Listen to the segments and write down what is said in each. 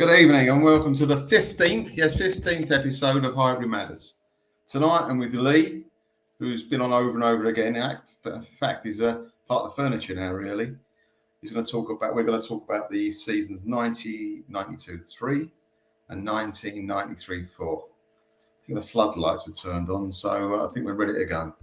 Good evening and welcome to the 15th episode of Highbury Matters. Tonight I'm with Lee, who's been on over and over again. In fact, he's a part of the furniture now, really. We're going to talk about the seasons 1992-3 and 1993-4. I think the floodlights are turned on, so I think we're ready to go.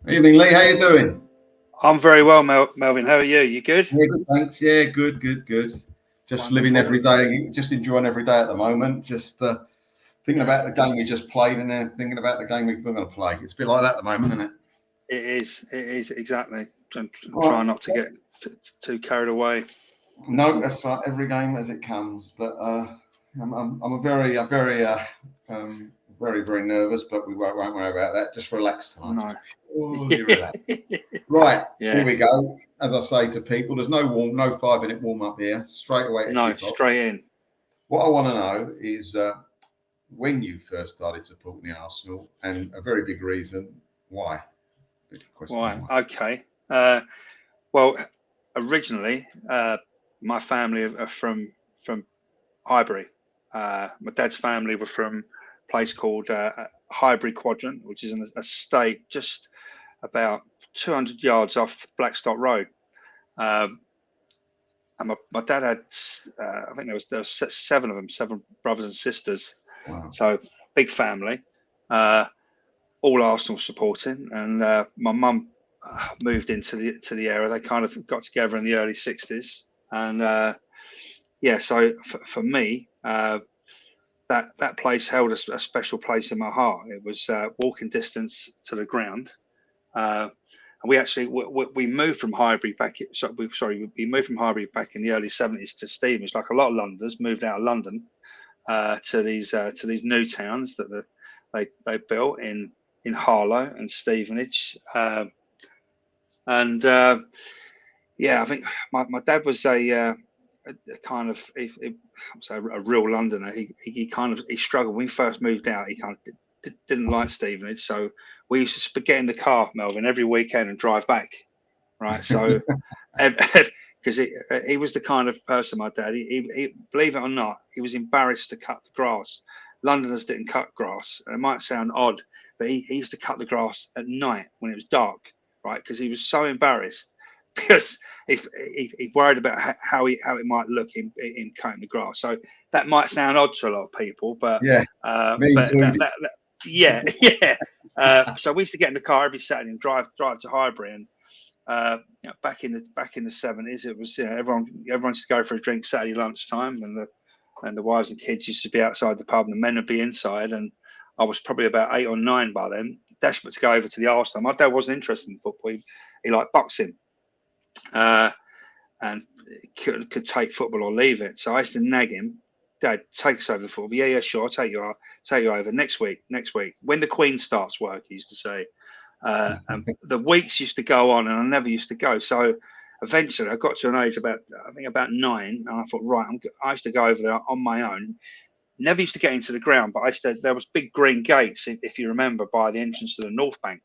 Evening, Lee. How you doing? I'm very well, Melvyn. How are you? You good? Yeah, good. Thanks. Yeah, good. Just living every day, just enjoying every day at the moment. Just thinking about the game we just played, and then thinking about the game we're going to play. It's a bit like that at the moment, isn't it? It is exactly. I'm trying not to get too carried away. No, that's right. Every game as it comes, but I'm very nervous, but we won't worry about that. Just relax tonight. No. Relax. Right, yeah. Here we go. As I say to people, there's no 5-minute warm up here. Straight away. Straight in. What I want to know is when you first started supporting the Arsenal, and a very big reason why. Why? Okay. Well, originally, my family are from Highbury. My dad's family were from a place called Highbury Quadrant, which is an estate just about 200 yards off Blackstock Road. And my dad had, I think there was 7 of them, 7 brothers and sisters. Wow. So big family, all Arsenal supporting. And my mum moved into the area. They kind of got together in the early 60s. And so for me, that place held a special place in my heart. It was walking distance to the ground. And we actually we moved from Highbury back. We moved from Highbury back in the early 70s to Stevenage. Like a lot of Londoners moved out of London to these new towns that they built in Harlow and Stevenage. I think my dad was a kind of a real Londoner. He struggled when he first moved out. He kind of didn't like Stevenage, so we used to get in the car, Melvyn, every weekend and drive back. Right, so because he was the kind of person, my dad. He believe it or not, he was embarrassed to cut the grass. Londoners didn't cut grass. It might sound odd, but he used to cut the grass at night when it was dark, right? Because he was so embarrassed. Because he worried about how it might look in cutting the grass. So that might sound odd to a lot of people, but so we used to get in the car every Saturday and drive to Highbury. And back in the 70s, it was everyone used to go for a drink Saturday lunchtime, and the wives and kids used to be outside the pub, and the men would be inside. And I was probably about 8 or 9 by then, desperate to go over to the Arsenal. My dad wasn't interested in football; he liked boxing. And could take football or leave it. So I used to nag him, Dad, take us over the football. Yeah, sure, I'll take you over next week. When the Queen starts work, he used to say. And the weeks used to go on, and I never used to go. So eventually, I got to an age about 9, and I thought, right, I used to go over there on my own. Never used to get into the ground, but there was big green gates, if you remember, by the entrance to the North Bank,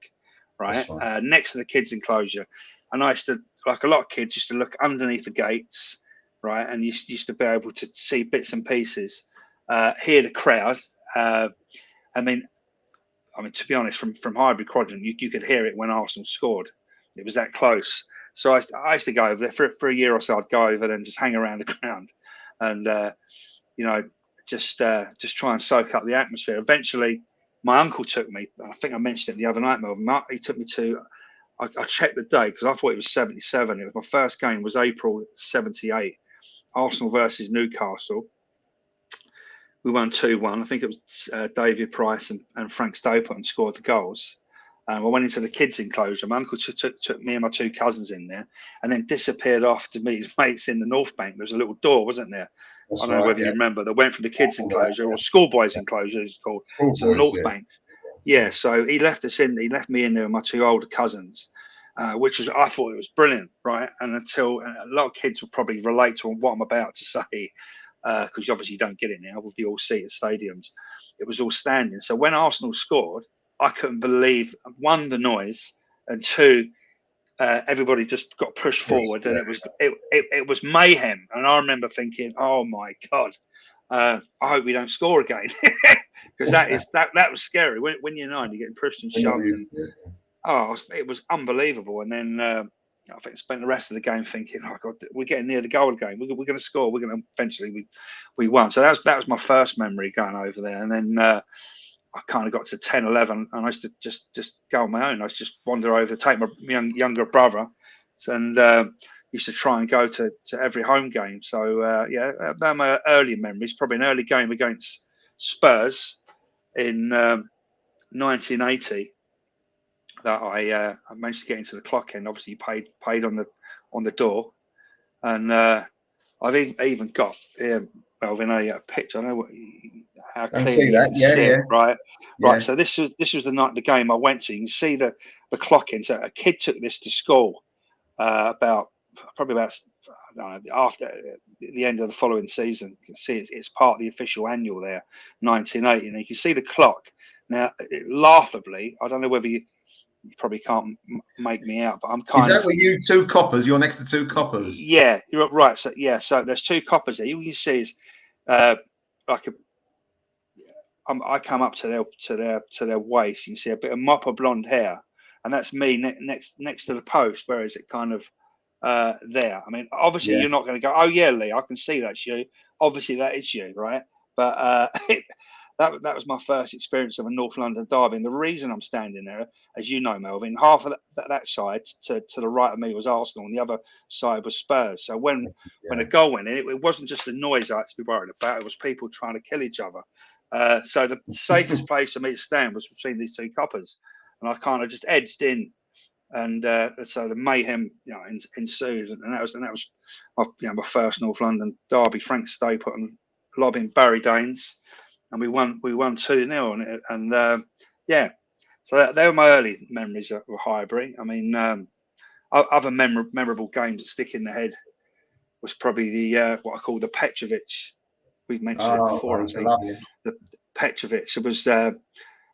right, next to the kids' enclosure. And I used to, like a lot of kids, used to look underneath the gates, right, and used to be able to see bits and pieces, hear the crowd. I mean, to be honest, from Highbury Quadrant, you could hear it when Arsenal scored. It was that close. So I used to go over there for a year or so. I'd go over there and just hang around the ground, and just try and soak up the atmosphere. Eventually, my uncle took me. I think I mentioned it the other night, Melvyn. He took me to. I checked the date because I thought it was 77. It was my first game was April 78, Arsenal versus Newcastle. We won 2-1. I think it was David Price and Frank Stapleton scored the goals. I went into the kids' enclosure. My uncle took me and my 2 cousins in there, and then disappeared off to meet his mates in the North Bank. There was a little door, wasn't there? That's I don't know right, whether you remember. That went from the kids' enclosure or schoolboys' enclosure, it's called, to the North Bank. Yeah. So he left us in. He left me in there with my 2 older cousins, which was, I thought it was brilliant, right? And until a lot of kids will probably relate to what I'm about to say, because obviously you don't get it now with the all-seated stadiums. It was all standing. So when Arsenal scored, I couldn't believe, 1, the noise, and 2, everybody just got pushed forward, and it was mayhem. And I remember thinking, oh my God, I hope we don't score again, because that was scary when you're 9, you're getting pushed and shoved, and it was unbelievable. And then I think I spent the rest of the game thinking, oh God, we're getting near the goal again. We're going to score. We're going to eventually we won. So that was my first memory going over there. And then I kind of got to 10, 11, and I used to just go on my own. I used to just wander over, take my younger brother, and used to try and go to every home game. So yeah, they're my early memories. Probably an early game against Spurs in 1980 that I managed to get into the clock end. Obviously, you paid on the door, and I've even got Melvyn, a picture. I know how clearly you can see it, right? Yeah. Right. So this was the night of the game I went to. You can see the clock in. So a kid took this to school probably about I don't know, after the end of the following season. You can see it's part of the official annual there, 1980, and you can see the clock. Now, laughably, I don't know whether you probably can't make me out, but I'm kind of. Is that where you 2 coppers? You're next to 2 coppers. Yeah, you're right. So yeah, so there's 2 coppers there. You can see is like I come up to their waist. You can see a bit of mop of blonde hair, and that's me next to the post. Where is it kind of there? I mean, obviously you're not going to go, oh yeah, Lee, I can see that's you. Obviously that is you, right? But that was my first experience of a North London derby. And the reason I'm standing there, as you know, Melvyn, half of that side to the right of me was Arsenal, and the other side was Spurs. So when a goal went in, it wasn't just the noise I had to be worried about. It was people trying to kill each other. So the safest place for me to stand was between these 2 coppers, and I kind of just edged in, and so the mayhem, ensued, and that was my first North London derby. Frank Stay put on lobbing Barry Daines, and we won 2-0 and yeah. So they were my early memories of Highbury. I mean, other memorable games that stick in the head was probably the what I call the Petrovic. We've mentioned it before. I think the Petrovic. It was there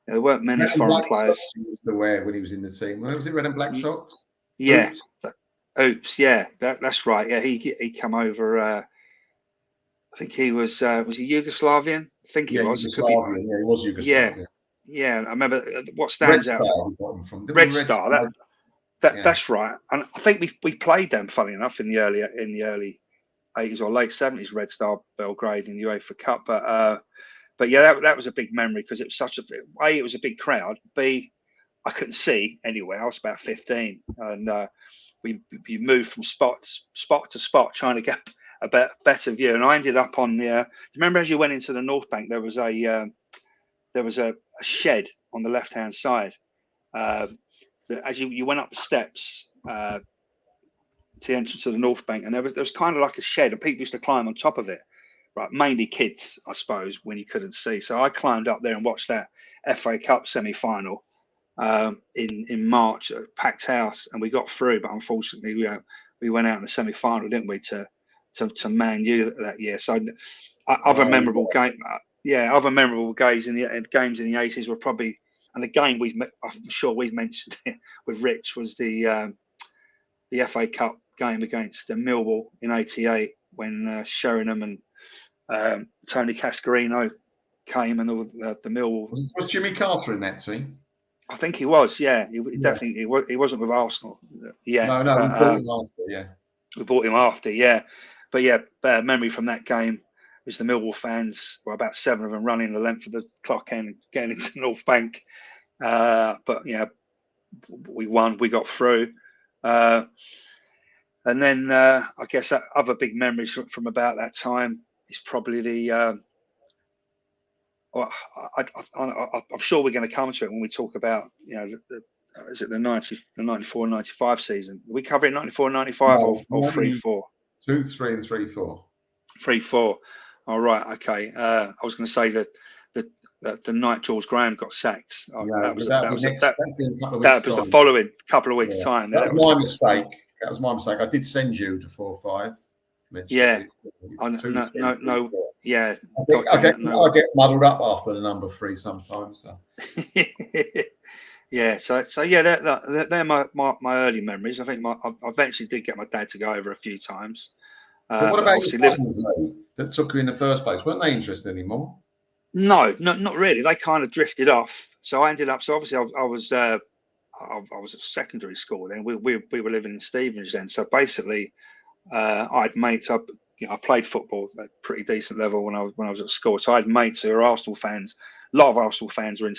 weren't many foreign players. He used to wear when he was in the team. Was it red and black socks? Yeah, Oops. Yeah, that's right. Yeah, he come over. I think he was he Yugoslavian? I think he was. Yugoslavian. Yeah, he was Yugoslavian. Yeah. I remember what stands out. Red Star. That's right. And I think we played them, funny enough, in the early 80s or late 70s. Red Star Belgrade in the UEFA Cup, but yeah, that was a big memory because it was it was a big crowd. B, I couldn't see anywhere. I was about 15, and we moved from spot to spot trying to get a better view. And I ended up on the. Remember, as you went into the North Bank, there was a shed on the left hand side. As you went up the steps to the entrance to the North Bank, and there was kind of like a shed, and people used to climb on top of it. Right, mainly kids, I suppose, when you couldn't see. So I climbed up there and watched that FA Cup semi-final in March at a packed house, and we got through. But unfortunately, we went out in the semi-final, didn't we, to Man U that year. So other memorable games in the 80s were probably, and the game I'm sure we've mentioned it with Rich, was the FA Cup game against Millwall in '88 when Sheringham and Tony Cascarino came, and all the Millwall. Was Jimmy Carter in that team? I think he was. Yeah, definitely. He wasn't with Arsenal. Yeah, no, we bought him after. Yeah, we bought him after. Yeah, but yeah, memory from that game was the Millwall fans. Well, about 7 of them running the length of the clock end, getting into the North Bank. But yeah, we won. We got through. And then I guess other big memories from about that time is probably the. I'm sure we're going to come to it when we talk about is it the 94, 95 season? Are we covering 94, 95 or 3-4? 2, 3, and 3, 4. 3-4. All right. Okay. I was going to say that the night George Graham got sacked. That was the following couple of weeks' time. That was my mistake. That was my mistake. I did send you to 4, 5. Yeah. No. Yeah. I get muddled up after the number 3 sometimes. So. Yeah. So yeah, they're my early memories. I think I eventually did get my dad to go over a few times. But what about your cousins that took you in the first place? Weren't they interested anymore? No, not really. They kind of drifted off. So I ended up. So obviously, I was at secondary school then. We were living in Stevenage then. So basically, I had mates. I played football at a pretty decent level when I was at school. So I had mates who were Arsenal fans. A lot of Arsenal fans were in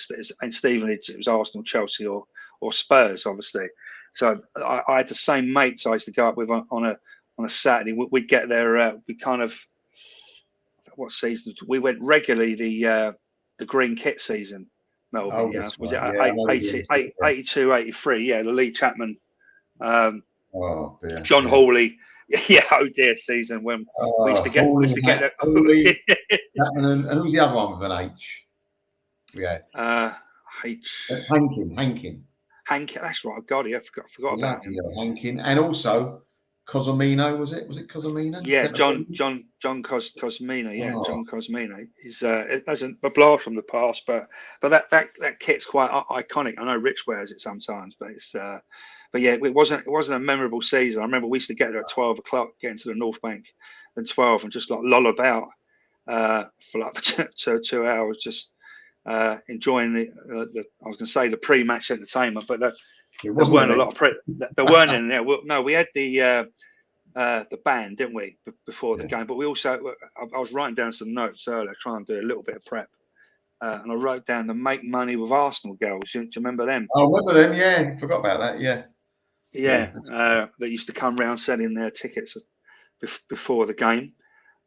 Stevenage. It was Arsenal, Chelsea, or Spurs, obviously. So I had the same mates I used to go up with on a Saturday. We'd get there. We kind of. What season? We went regularly the green kit season, Melvyn. Oh, was it 82, 83? Yeah, the Lee Chapman, dear. John Hawley. Yeah, oh dear, season when we used to get there. Hawley, Chapman, and who's the other one with an H? Yeah. Hankin. That's right. God, I forgot about him. Hankin, and also Cosimino, was it Cosimino? Yeah, John Cosimino. Yeah, John Cosimino. He's it doesn't a blast from the past, but that kit's quite iconic. I know Rich wears it sometimes, but it's but yeah, it wasn't a memorable season. I remember we used to get there at 12 o'clock, get into the North Bank at 12, and just like loll about for like 2 hours, just enjoying the I was going to say the pre-match entertainment, but there weren't a lot of there weren't in there. No, we had the band, didn't we, before the game? But we also, I was writing down some notes earlier, trying to do a little bit of prep, and I wrote down the Make Money with Arsenal girls. Do you remember them? I remember them. Yeah, forgot about that. Yeah. They used to come round selling their tickets before the game.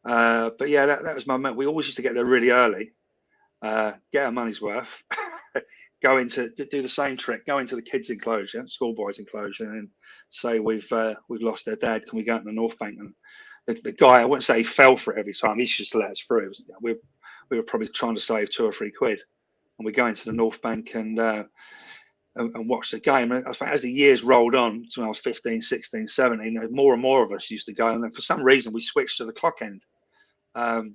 But yeah, that was my moment. We always used to get there really early, get our money's worth. Do the same trick, go into the kids' enclosure, schoolboys' enclosure, and say we've lost their dad. Can we go to the North Bank? And the guy, I wouldn't say he fell for it every time. He just let us through. We were probably trying to save 2 or 3 quid, and we go into the North Bank and watch the game. And as the years rolled on, when I was 15, 16, 17, more and more of us used to go. And then for some reason, we switched to the clock end. That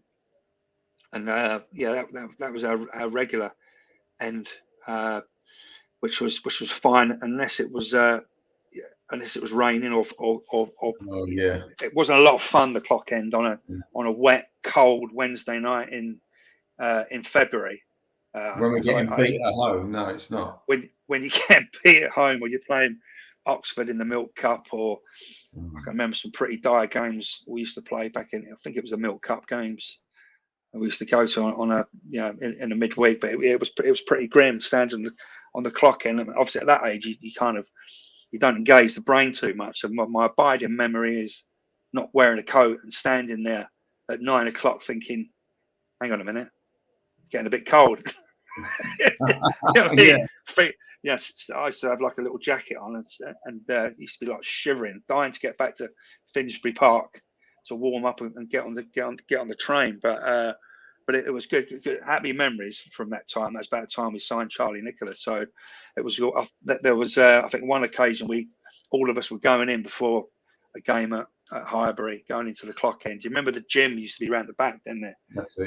was our regular end. Which was fine unless it was raining or it wasn't a lot of fun. The clock end on a wet, cold Wednesday night in February. When we're getting beat at home, no, it's not. When you get beat at home, when you're playing Oxford in the Milk Cup, or I can remember some pretty dire games we used to play back in. I think it was the Milk Cup games. We used to go to on a in a midweek, but it was pretty grim standing on the clock end. And obviously at that age, you don't engage the brain too much. And my abiding memory is not wearing a coat and standing there at 9 o'clock thinking, "Hang on a minute, getting a bit cold." You know what I mean? Yes, I used to have like a little jacket on and used to be like shivering, dying to get back to Finsbury Park to warm up and get on the train. But it was good, happy memories from that time. That's about the time we signed Charlie Nicholas. So it was there was I think one occasion all of us were going in before a game at Highbury, going into the clock end. Do you remember the gym used to be around the back? Then there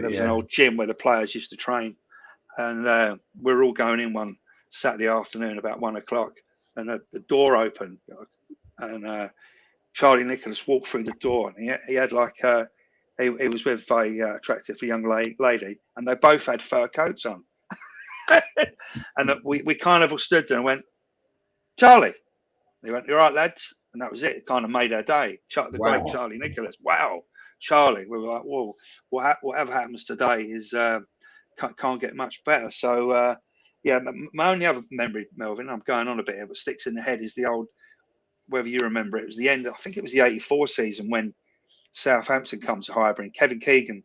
was an old gym where the players used to train, and we were all going in one Saturday afternoon about 1 o'clock, and the door opened, and Charlie Nicholas walked through the door, and he had like he was with a attractive young lady, and they both had fur coats on. And we kind of all stood there and went, "Charlie." They went, "You're right, lads," and that was it. It kind of made our day. Great Charlie Nicholas. Wow, Charlie. We were like, "Whoa, whatever happens today is can't get much better." So my only other memory, Melvyn, I'm going on a bit here, but sticks in the head is the old. Whether you remember, it was the end. I think it was the '84 season when Southampton come to Highbury. And Kevin Keegan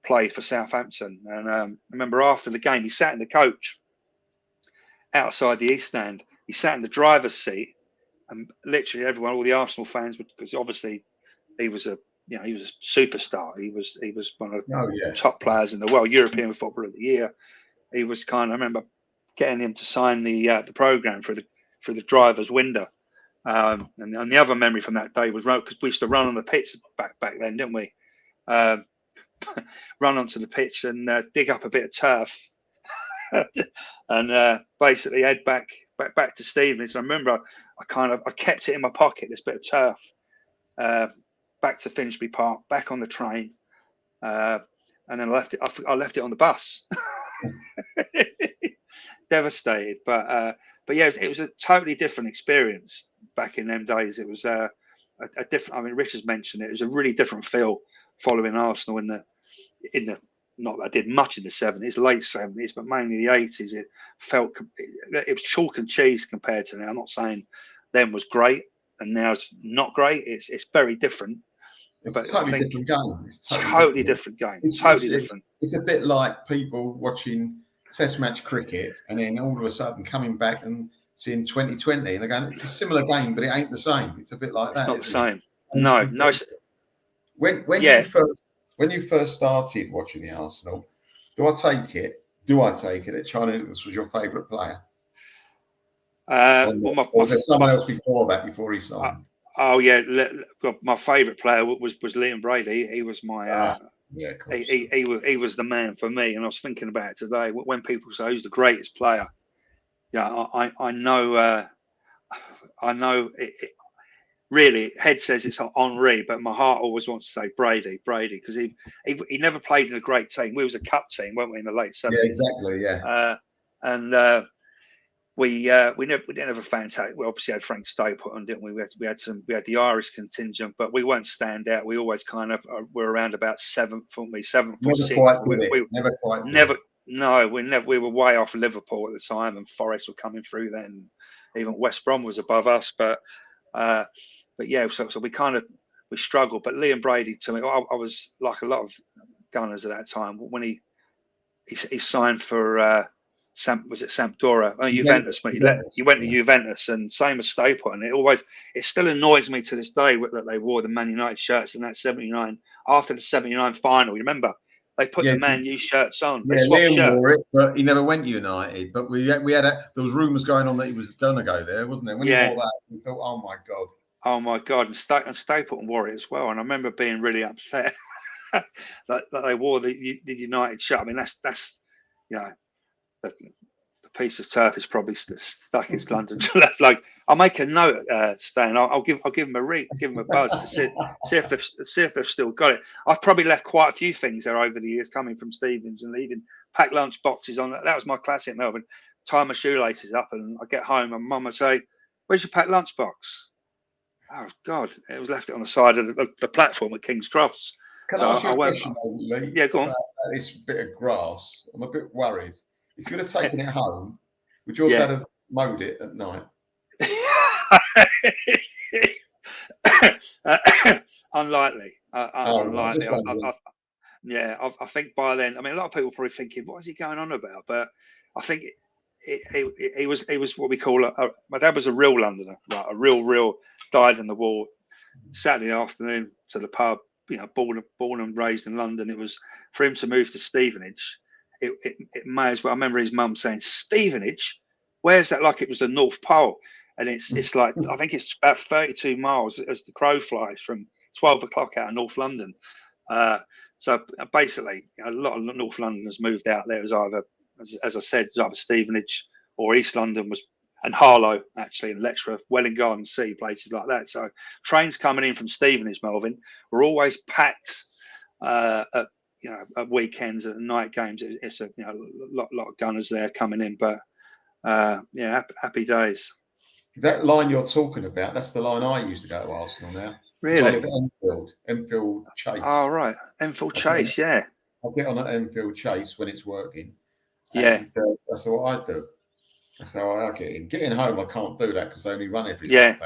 played for Southampton, and I remember after the game, he sat in the coach outside the East Stand. he sat in the driver's seat, and literally everyone, all the Arsenal fans, because obviously he was a superstar. He was one of the top players in the world, European Footballer of the Year. He was I remember getting him to sign the program for the driver's window. And the other memory from that day was because we used to run on the pitch back then, didn't we? Run onto the pitch and dig up a bit of turf, and basically head back to Stevenage. I remember I kept it in my pocket, this bit of turf, back to Finchley Park, back on the train, and then I left it on the bus. Devastated, but yeah, it was a totally different experience back in them days. It was a different. I mean, Richard's mentioned it. It was a really different feel following Arsenal in the not that I did much in the 70s, late 70s, but mainly the 80s. It was chalk and cheese compared to now. I'm not saying then was great and now's not great. It's very different. It's a totally different game. It's totally different game. Totally different. It's a bit like people watching Test match cricket and then all of a sudden coming back and seeing 2020 and they're going, it's a similar game, but it ain't the same. It's a bit like that. It's not the same. No. When you first started watching the Arsenal, do I take it that Charlie Nicholas was your favourite player? Or was there someone else before that, before he signed? My favourite player was Liam Brady. He was my he was the man for me. And I was thinking about it today. When people say who's the greatest player, I know it really, head says it's Henry, but my heart always wants to say Brady, because he never played in a great team. We was a cup team, weren't we, in the late 70s? Yeah, exactly. Yeah. And we didn't have a fantastic. We obviously had Frank Stapleton, didn't we? We had the Irish contingent, but we weren't stand out. We always kind of were around about seventh, weren't we? 7th or 6th. Never. No, we were way off Liverpool at the time, and Forest were coming through then. Even West Brom was above us, but yeah, so we struggled. But Liam Brady, to me, I was like a lot of Gunners at that time when he signed for was it Sampdoria? Juventus. He went to Juventus, and same as Stapleton. It still annoys me to this day that they wore the Man United shirts in that 79 after the 79 final. You remember? They put the Man U shirts on. They swapped Liam shirts. wore it, but he never went to United. But there was rumours going on that he was going to go there, wasn't there? When he wore that, we thought, oh my god. And Stapleton wore it as well. And I remember being really upset that they wore the United shirt. I mean, that's the piece of turf is probably stuck in London left. Like, I'll make a note, Stan. I'll give him a ring, give him a buzz to see if they've still got it. I've probably left quite a few things there over the years, coming from Stevens and leaving packed lunch boxes on. That was my classic, Melvyn. Tie my shoelaces up, and I get home, and Mum would say, "Where's your packed lunch box?" Oh God, it was left on the side of the platform at King's Cross. Can I ask you a question, Lee? Yeah, go on. This bit of grass, I'm a bit worried. If you'd have taken it home, would your dad have mowed it at night? Unlikely. Unlikely. I think by then, I mean, a lot of people are probably thinking, what is he going on about? But I think he was what we call my dad was a real Londoner, right? A real dyed in the wool. Saturday afternoon to the pub, born and raised in London. It was for him to move to Stevenage. It may as well. I remember his mum saying, "Stevenage, where's that?" Like it was the North Pole, and it's like I think it's about 32 miles as the crow flies from 12 o'clock out of North London. So basically, a lot of North Londoners moved out there. It was either, as I said, it was either Stevenage or East London and Harlow, actually, and Letchworth, Welwyn Garden City, places like that. So trains coming in from Stevenage, Melvyn, were always packed at weekends and night games. It's a lot of Gunners there coming in, but happy days. That line you're talking about, that's the line I used to go to Arsenal now. Really? Enfield Chase. Oh, right. Enfield Chase, yeah. I'll get on at Enfield Chase when it's working. Yeah. And, that's what I do. That's how I get in. Getting home, I can't do that because I only run every day. It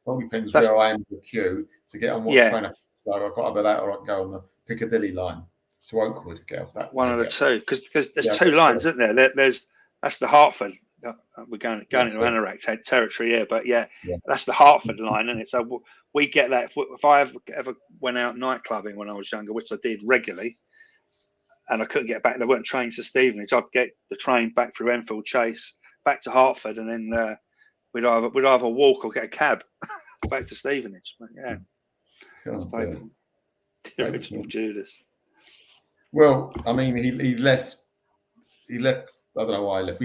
all depends where I am in the queue to get on what train I can go. I've got either that or I can go on the Piccadilly line to Oakwood to get off that. One of the two, because there's two lines, isn't there? That's the Hertford we're going That's into it. Anorak territory here, but yeah, Yeah. that's the Hertford line, isn't it? So we get that. If I ever went out night clubbing when I was younger, which I did regularly, and I couldn't get back, there weren't trains to Stevenage, I'd get the train back through Enfield Chase, back to Hertford, and then we'd either walk or get a cab back to Stevenage. But yeah, God, the original Judas. Well, I mean, he left. He left. I don't know why he left.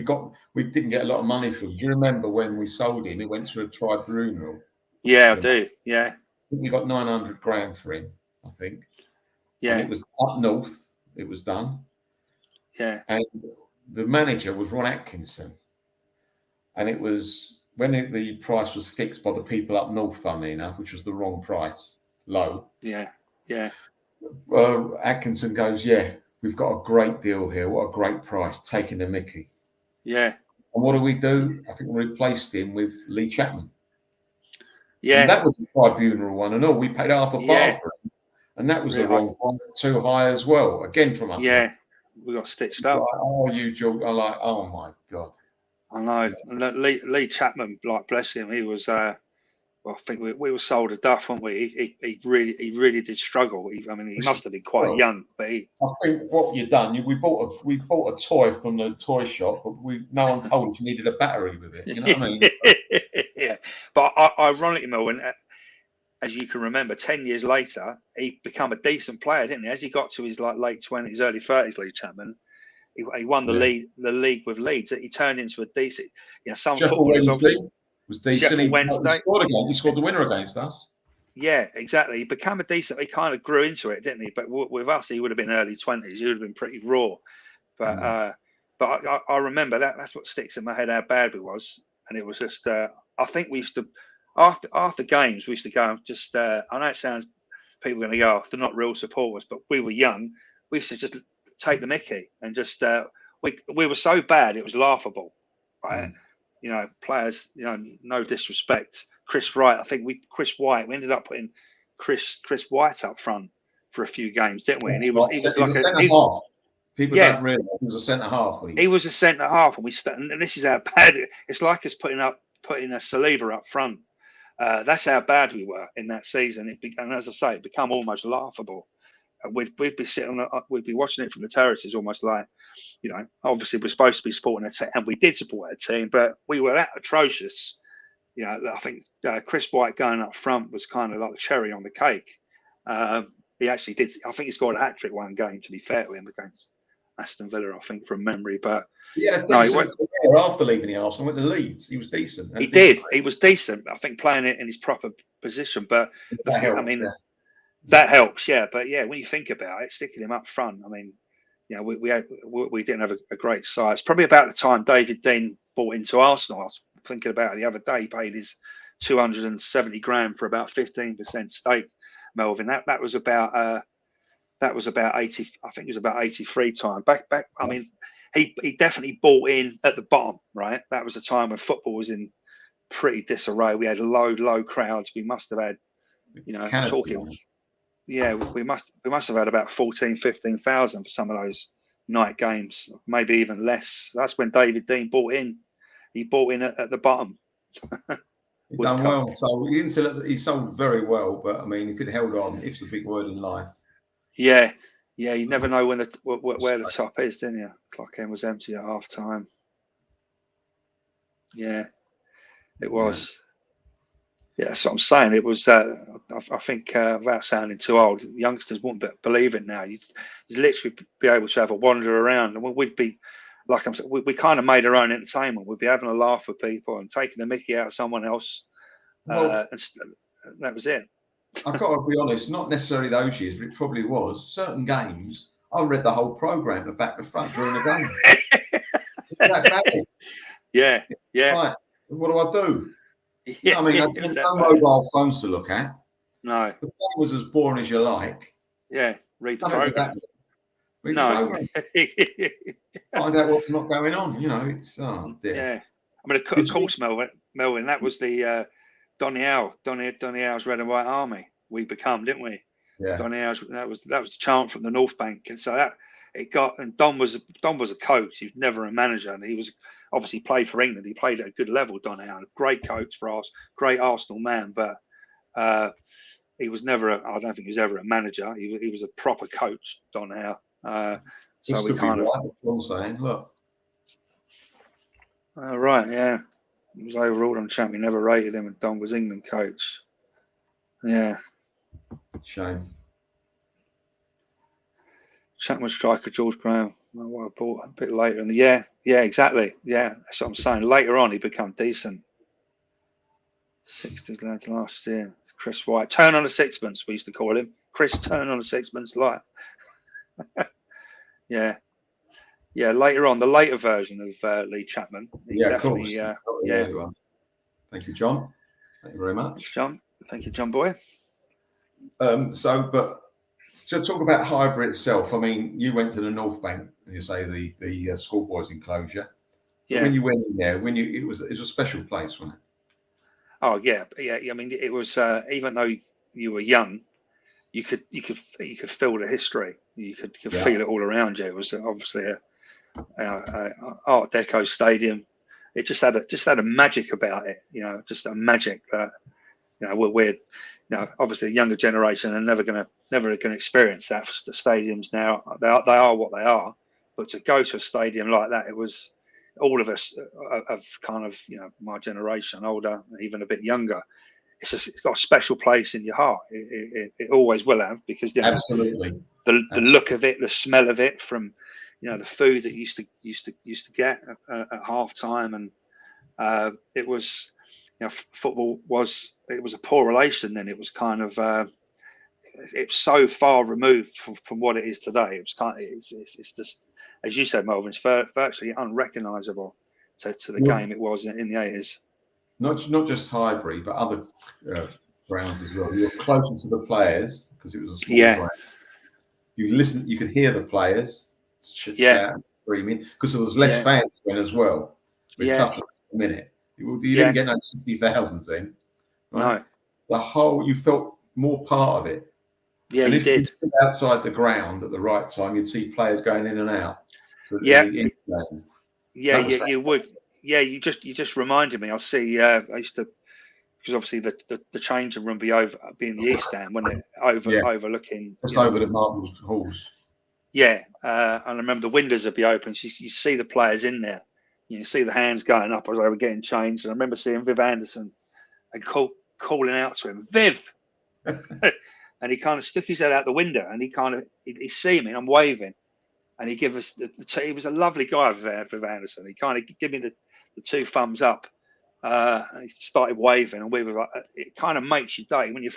We didn't get a lot of money for him. Do you remember when we sold him? He went to a tribunal. Yeah, I do. Yeah, I think we got 900 grand for him. I think. yeah, And it was up north. It was done. yeah. And the manager was Ron Atkinson. And it was when the price was fixed by the people up north, funnily enough, which was the wrong price, low. Yeah, yeah. Atkinson goes, yeah, we've got a great deal here. What a great price, taking the mickey. Yeah. And what do? I think we replaced him with Lee Chapman. Yeah. And that was the tribunal one and all. We paid half a bar for him. And that was the wrong one, too high as well. Again from up there. We got stitched up. Like, oh, you joke. I'm like, oh my God. I know. And Lee Chapman, like, bless him, he was well, I think we were sold a duff, weren't we? He really did struggle. He must have been quite young, but I think what you've done, we bought a toy from the toy shop, but no one told us you needed a battery with it. You know what I mean? Yeah. But ironically, Melvyn, as you can remember, 10 years later, he became a decent player, didn't he? As he got to his late 20s, early 30s, Lee Chapman, he won the league with Leeds. He turned into a decent. Some footballers obviously was decent. Sheffield Wednesday. He scored the winner against us. Yeah, exactly. He became a decent. He kind of grew into it, didn't he? But with us, he would have been early 20s. He would have been pretty raw. But I remember that's what sticks in my head how bad we was, and it was just. I think we used to after games we used to go and just. I know it sounds people are going to go, oh, they're not real supporters, but we were young. We used to just take the mickey and just. We were so bad it was laughable, right? Players, no disrespect. Chris White, we ended up putting Chris White up front for a few games, didn't we? And he was like a centre half. People don't realise he was a centre half. He was a centre half, and this is how bad it's like us putting a Saliba up front. That's how bad we were in that season. And as I say, it became almost laughable. We'd be we'd be watching it from the terraces, almost like, obviously we're supposed to be supporting a team, and we did support a team, but we were that atrocious. I think Chris White going up front was kind of like the cherry on the cake. He actually did. I think he scored a hat trick one game. To be fair to him, against Aston Villa, I think from memory. But after leaving the Arsenal, went to Leeds. He was decent. He did. He was decent. I think playing it in his proper position, but that helps, yeah. But yeah, when you think about it, sticking him up front, we didn't have a great side. It's probably about the time David Dein bought into Arsenal. I was thinking about it the other day. He paid his 270 grand for about 15% stake, Melvyn. That was about 80. I think it was about 83 time. Back. He definitely bought in at the bottom, right? That was a time when football was in pretty disarray. We had low crowds. We must have had, talking. Yeah, we must have had about 15,000 for some of those night games, maybe even less. That's when David Dein bought in. He bought in at the bottom. He done well. So he sold very well, but if it held on, it's a big word in life. Yeah, you never know where the top is, didn't you? Clock end was empty at half time. Yeah, it was. Yeah, that's what I'm saying. It was. I think without sounding too old, youngsters wouldn't believe it now. You'd literally be able to have a wander around, and we'd be, like I'm saying, we kind of made our own entertainment. We'd be having a laugh with people and taking the mickey out of someone else, and that was it. I've got to be honest, not necessarily those years, but it probably was. Certain games, I read the whole programme, the back to front during the game. That bad. Yeah. Right, what do I do? Yeah, I had no mobile phones to look at. No. The game was as boring as you like. Yeah, read the programme. Read the programme. Find out what's not going on. It's dear. Yeah, of course, Melvyn. That was the Donny Howe's Red and White Army. We become, didn't we? Yeah. Donny Howe's. That was the chant from the North Bank, and so and Don was a coach. He was never a manager, and he was obviously played for England. He played at a good level. Don Howe, great coach for us, great Arsenal man, but he was never. I don't think he was ever a manager. He was a proper coach, Don Howe. So we kind of. Right, saying, look. Right, yeah. He was overall on champ. He never rated him, and Don was England coach. Yeah. Shame. Chapman striker George Graham. What I bought a bit later in the yeah, exactly. Yeah, that's what I'm saying. Later on, he became decent. 60s lads last year. Chris White. Turn on a sixpence, we used to call him. Chris Turn on a sixpence light. Yeah. Yeah, later on, the later version of Lee Chapman. Yeah, definitely. Yeah. Thank you, John. Thank you very much. Thanks, John. Thank you, John Boy. But to talk about Highbury itself, I mean, you went to the North Bank, and you say the schoolboys enclosure. Yeah. When you went in there, it was a special place, wasn't it? Oh yeah. I mean, it was even though you were young, you could feel the history. You could feel it all around you. It was obviously a Art Deco stadium. It just had a magic about it, just a magic that we're obviously the younger generation are never gonna experience that. The stadiums now they are what they are, but to go to a stadium like that, it was all of us of kind of my generation, older, even a bit younger. It's got a special place in your heart. It always will have, because absolutely the look of it, the smell of it, from the food that used to get at half time, and it was football was a poor relation then. It was kind of it's so far removed from what it is today. It was kind of it's just, as you said, Melvyn, it's virtually unrecognisable to the game it was in the 80s. Not just Highbury, but other grounds as well. You were closer to the players because it was a small ground. You could hear the players chat, screaming, because there was less fans then as well. It's tough a minute. You didn't get no 60,000 then. Right? No. You felt more part of it. Yeah, and you did. You outside the ground at the right time, you'd see players going in and out. You would. Yeah, you just reminded me. I see. I used to, because obviously the changing room be in the east stand, when it overlooking just over the marble halls. Yeah, and I remember the windows would be open. So you see the players in there. You see the hands going up as they were getting changed. And I remember seeing Viv Anderson and calling out to him, Viv. And he kind of stuck his head out the window, and he see me, and I'm waving, and he give us he was a lovely guy, Viv Anderson. He kind of give me the two thumbs up. And he started waving, and we were like, it kind of makes your day when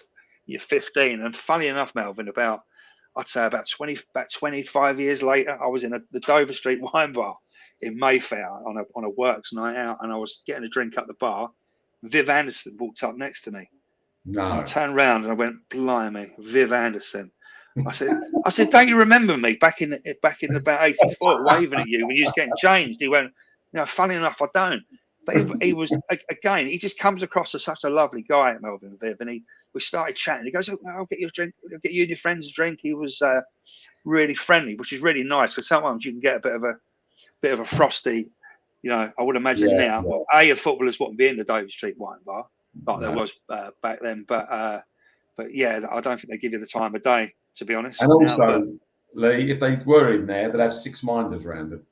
you're 15. And funny enough, Melvyn, I'd say about 25 years later, I was in the Dover Street wine bar in Mayfair on a works night out, and I was getting a drink at the bar. Viv Anderson walked up next to me. No. And I turned around and I went, blimey, Viv Anderson. I said, don't you remember me back in about 84, waving at you when you was getting changed? He went, funny enough, I don't. But he was, again, he just comes across as such a lovely guy, Melvyn, Viv, and we started chatting. He goes, I'll get you a drink. I'll get you and your friends a drink. He was really friendly, which is really nice, because sometimes you can get a bit of a frosty, I would imagine now. A footballers wouldn't be in the Dover Street wine bar, like there was back then. But yeah, I don't think they give you the time of day, to be honest. And also, Lee, if they were in there, they'd have six-minders around them.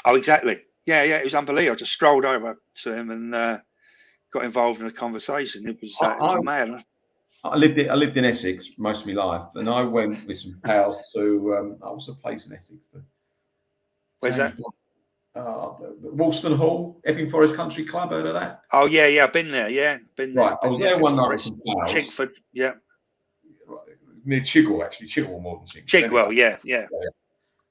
Oh, exactly. Yeah, it was unbelievable. I just strolled over to him and got involved in a conversation. It was mad. I lived in Essex most of my life, and I went with some pals to what was the place in Essex? Where's that? Woolston Hall, Epping Forest Country Club. Heard of that? Oh yeah, I've been there. Yeah, been there. Right, I was there one night with some pals. Chigford, yeah. Near Chigwell, actually. Chigwell more than Chigwell. Chigwell, yeah.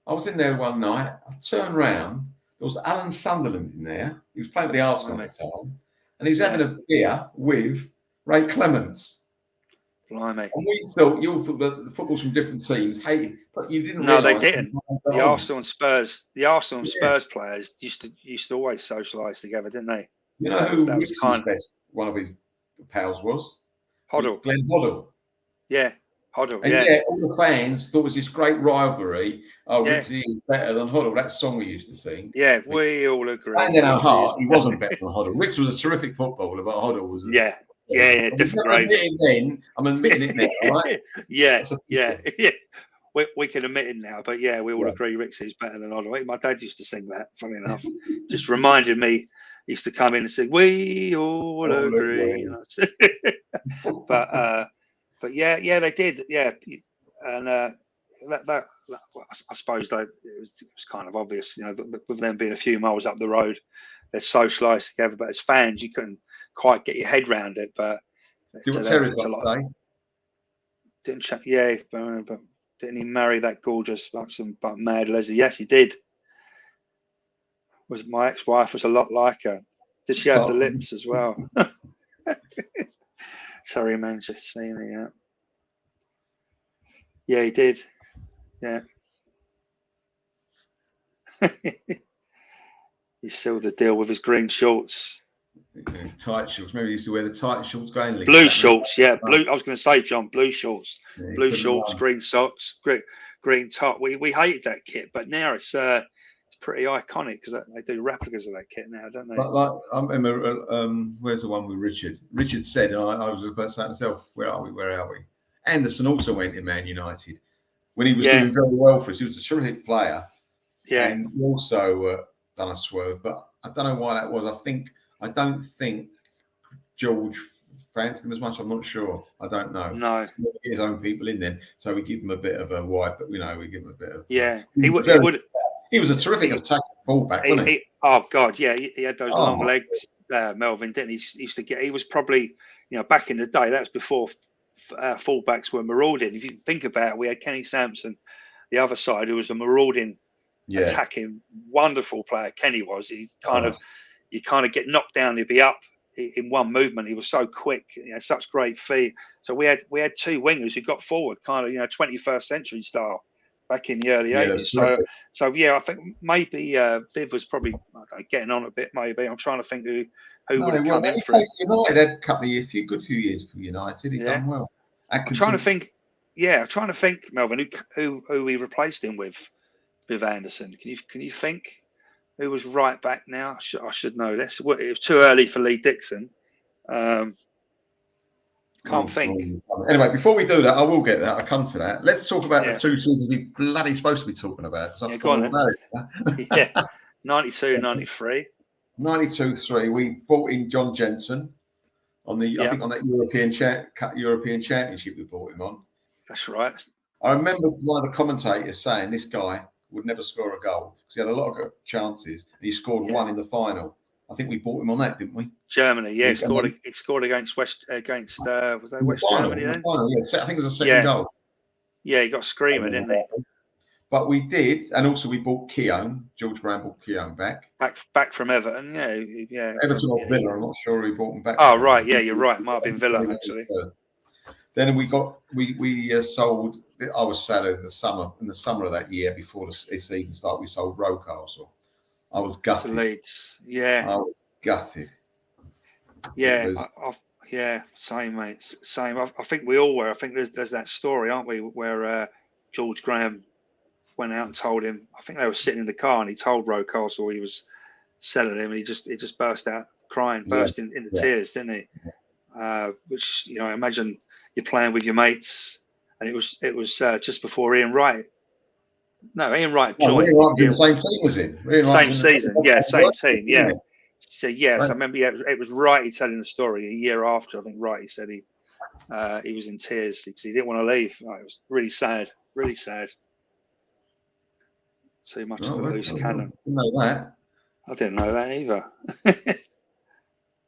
I was in there one night. I turned round. There was Alan Sunderland in there. He was playing with the Arsenal at the time, and he was having a beer with Ray Clements. Blimey. And you all thought that the footballs from different teams hated, but you didn't. No, they didn't. The Arsenal and Spurs players used to always socialise together, didn't they? You know who one of his pals was? Hoddle. Glenn Hoddle. Yeah, Hoddle, And yeah. yeah, all the fans thought it was this great rivalry. Oh, Yeah. Rixie is better than Hoddle. That song we used to sing. Yeah, we all agree. And in our Rixie heart, he wasn't better than Hoddle. Rix was a terrific footballer, but Hoddle was a... Yeah, yeah, different grade. Then, I'm admitting it now, all right? Yeah. We can admit it now, but yeah, we all Yeah. agree Rixie's better than Hoddle. My dad used to sing that, funny enough. Just reminded me, he used to come in and sing, we all agree. But yeah, they did. Yeah. And that well, I suppose that it was kind of obvious, with them being a few miles up the road, they're socialised together. But as fans, you couldn't quite get your head around it. But See what Terry's got to say? But didn't he marry that gorgeous, but mad Leslie? Yes, he did. Was my ex-wife was a lot like her. Did she have the lips as well? Sorry, Manchester City. Yeah. Yeah, he did. Yeah. He sealed the deal with his green shorts. Yeah, tight shorts. Maybe he used to wear the tight shorts going. Blue shorts, yeah. Blue. I was going to say, John, blue shorts. Yeah, blue shorts, green socks, green top. We hated that kit, but now it's pretty iconic because they do replicas of that kit now, don't they? Like I remember, where's the one with Richard? Richard said, and I was about to say to myself, where are we? Anderson also went to Man United when he was doing very well for us. He was a terrific player. Yeah. And he also done a swerve, but I don't know why that was. I don't think George fancied him as much. I'm not sure. I don't know. No. Get his own people in then, so we give him a bit of a wipe, but we give him a bit of. Yeah, he was a terrific attacking fullback, wasn't he? Oh God, yeah, he had those long legs, Melvyn, didn't he? He used to get. He was probably, back in the day. That's before fullbacks were marauding. If you think about it, we had Kenny Sampson, the other side, who was a marauding, attacking, wonderful player. Kenny was. He you kind of get knocked down, he'd be up in one movement. He was so quick, such great feet. So we had two wingers who got forward, kind of 21st century style, back in the early 80s. So I think maybe Viv was probably getting on a bit. Maybe I'm trying to think who would have come in for it. United had a couple of years, good few years for United. He's done well. I'm trying to think. Yeah, I'm trying to think, Melvyn, who we replaced him with Anderson. Can you think? Who was right back now? I should know this. It was too early for Lee Dixon. Can't think. Anyway, before we do that, I will get that. I'll come to that. Let's talk about the 2 seasons we're bloody supposed to be talking about. Go on then. 92, 93. 92-3. We bought in John Jensen on the I think on that European Championship we bought him on. That's right. I remember one of the commentators saying this guy would never score a goal because he had a lot of good chances and he scored one in the final. I think we bought him on that, didn't we? Germany, he scored against was that West Germany then? Final, I think it was a second goal. Yeah, he got screaming, didn't he? But we did, and also we bought Keown. George Brown bought Keown back from Everton. Yeah. Everton or Villa, I'm not sure who bought him back. Oh right, yeah, you're right. It might have been Villa actually. Then we sold. I was selling in the summer of that year before the season started. We sold Rocastle. I was gutted. To Leeds, yeah. I was gutted. Yeah, same mates, same. I think we all were. I think there's that story, aren't we, where George Graham went out and told him. I think they were sitting in the car and he told Rocastle he was selling him, and he just burst out crying, burst into tears, didn't he? Yeah. Which I imagine you're playing with your mates. And it was just before Ian Wright. No, Ian Wright joined. Ian Wright was in the same team, was it? Same season, same team, yeah. So yes, I remember. Yeah, it was Wrighty telling the story a year after. I think Wrighty said he was in tears because he didn't want to leave. It was really sad, really sad. Too much of a loose cannon. I didn't know that. I didn't know that either.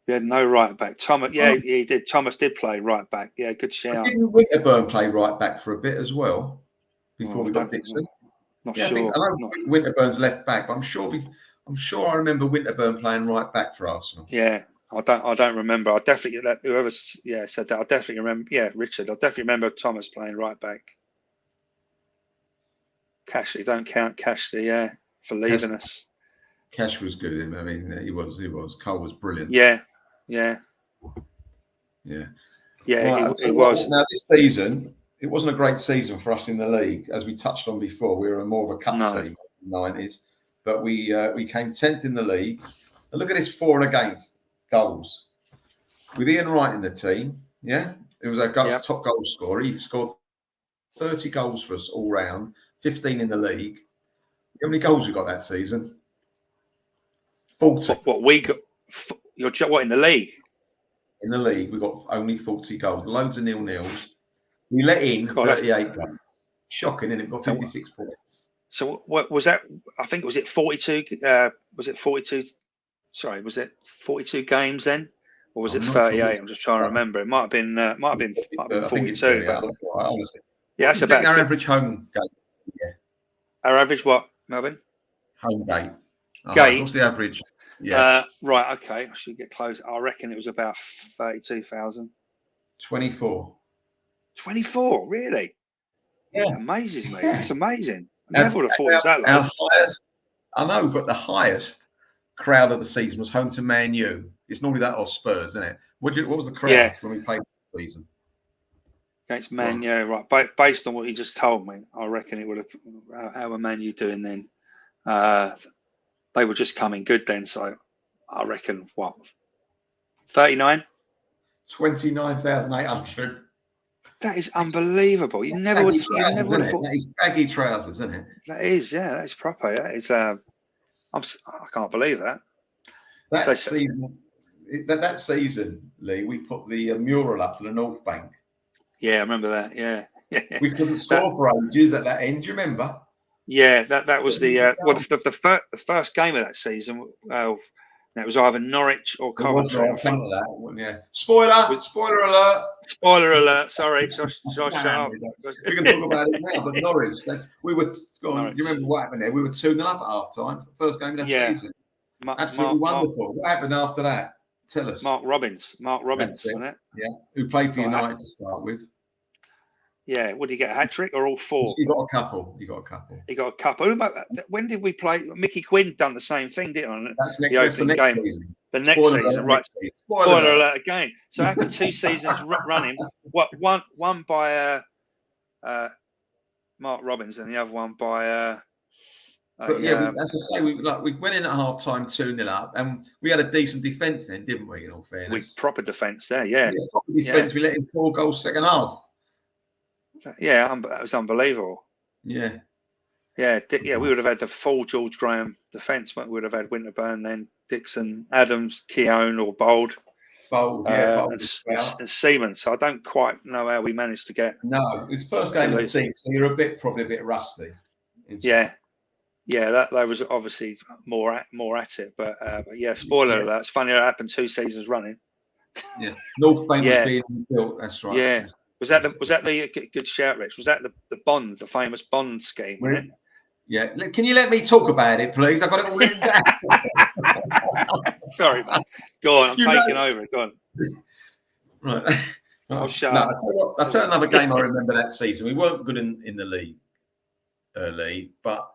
We had no right back. Thomas, he did. Thomas did play right back. Yeah, good shout. Didn't Winterburn play right back for a bit as well before we got Dixon? Not sure. I know Winterburn's left back, but I'm sure I remember Winterburn playing right back for Arsenal. Yeah, I don't remember. I definitely whoever said that. I definitely remember. Yeah, Richard. I definitely remember Thomas playing right back. Cashley, don't count Cashley. For leaving us. Cash was good. I mean, he was. Cole was brilliant. Yeah. Right, He was. Now this season, it wasn't a great season for us in the league, as we touched on before. We were more of a cup No. team in the 90s, but we came 10th in the league. And look at this for and against goals. With Ian Wright in the team, yeah, it was our top goal scorer. He scored 30 goals for us all round, 15 in the league. How many goals we got that season? 40. What we got? What in the league? In the league, we got only 40 goals. Loads of nil-nils. We let in 38 goals. Shocking, and it got 56 points. So what was that? I think was it 42? Was it 42? Sorry, was it 42 games then, or was it 38? Sure. I'm just trying to remember. It might have been 42. But honestly. Yeah, that's about our average home game. Yeah. Our average what, Melvyn? Home gate. Gate. What's the average? Yeah. Right. Okay. I should get close. I reckon it was about 32,000. 24. 24. Really? Yeah. That amazes me. That's amazing. I never would have thought it was that low. Our highest. I know, but the highest crowd of the season was home to Man U. It's normally that or Spurs, isn't it? What was the crowd when we played the season? Against Man U, right. Based on what you just told me, I reckon it would have. How were Man U doing then? They were just coming good then, so I reckon what? 39? 29,800. That is unbelievable. You never would have thought. That is baggy trousers, isn't it? That is, yeah. That is proper. That is. I can't believe that. That season, Lee, we put the mural up for the North Bank. Yeah, I remember that. Yeah. We couldn't score for ages at that end. Do you remember? Yeah, that was the first game of that season. That was either Norwich or Coventry. Yeah. Spoiler alert. Spoiler alert. Sorry. So shut up. We can talk about it now, but Norwich. We were. You remember what happened there? We were 2-0 up at half time. First game of that season. Absolutely wonderful. What happened after that? Tell us. Mark Robbins, wasn't it? Yeah. Who played for United to start with. Yeah. Would he get a hat trick or all four? He got a couple. When did we play? Mickey Quinn done the same thing, didn't he? That's the next season. The next season, right? Spoiler alert again. So after 2 seasons running, one by Mark Robbins and the other one by. As I say, we went in at half time 2-0 up, and we had a decent defence then, didn't we? In all fairness, with proper defence there, yeah. Proper defence. We let in 4 goals second half. Yeah, that was unbelievable. Yeah. We would have had the full George Graham defence. We would have had Winterburn, then Dixon, Adams, Keown, or Bold, and Seaman. So I don't quite know how we managed to get. No, it's first game of the season, so you're probably a bit rusty. Yeah, that was obviously more at it, but yeah. Spoiler alert! It's funny it happened 2 seasons running. Yeah, North Bank was being built. That's right. Yeah. Was that the good shout, Rich? Was that the famous Bond scheme? Wasn't it? Yeah. Can you let me talk about it, please? I've got it all written down. Sorry, man. Go on. I'm taking over. Go on. Right. I'll shut up. I'll tell you another game I remember that season. We weren't good in the league early, but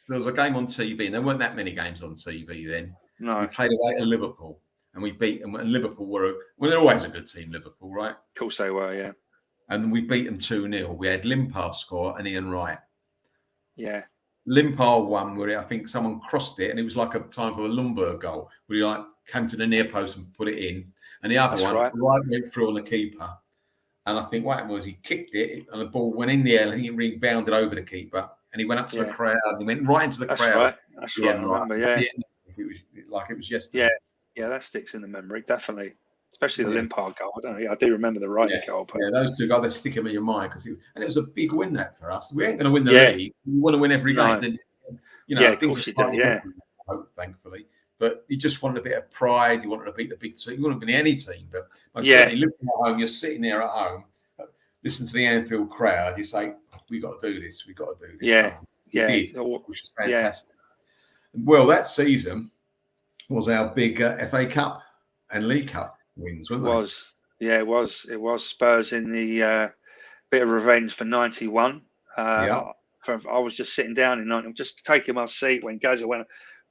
there was a game on TV, and there weren't that many games on TV then. No. We played away to Liverpool, and we beat them. And Liverpool they're always a good team, Liverpool, right? Of course they were, yeah. And we beat them 2-0. We had Limpar score and Ian Wright. Yeah. Limpar won where I think someone crossed it, and it was like a time for a Lumberg goal where he came to the near post and put it in. And the other Wright went through on the keeper. And I think what happened was he kicked it, and the ball went in the air. I think it rebounded over the keeper, and he went up to the crowd. And he went right into the crowd. That's right. I remember, yeah. It was yesterday. Yeah, that sticks in the memory, definitely. Especially the Limpar goal. I do remember the Wright goal. But... Yeah, those 2 guys, they stick them in your mind it was a big win that for us. We ain't going to win the league. We want to win every game. Of course you do. Yeah, I hope, thankfully. But you just wanted a bit of pride. You wanted to beat the big team. You wanted to be any team. But certainly looking at home, you're sitting there at home, listen to the Anfield crowd. You say, "We got to do this. We got to do this." Yeah, which is fantastic. Well, that season was our big FA Cup and League Cup wins, wasn't it? It was Spurs in the bit of revenge for 91. I was just sitting down in 91, just taking my seat when Gazza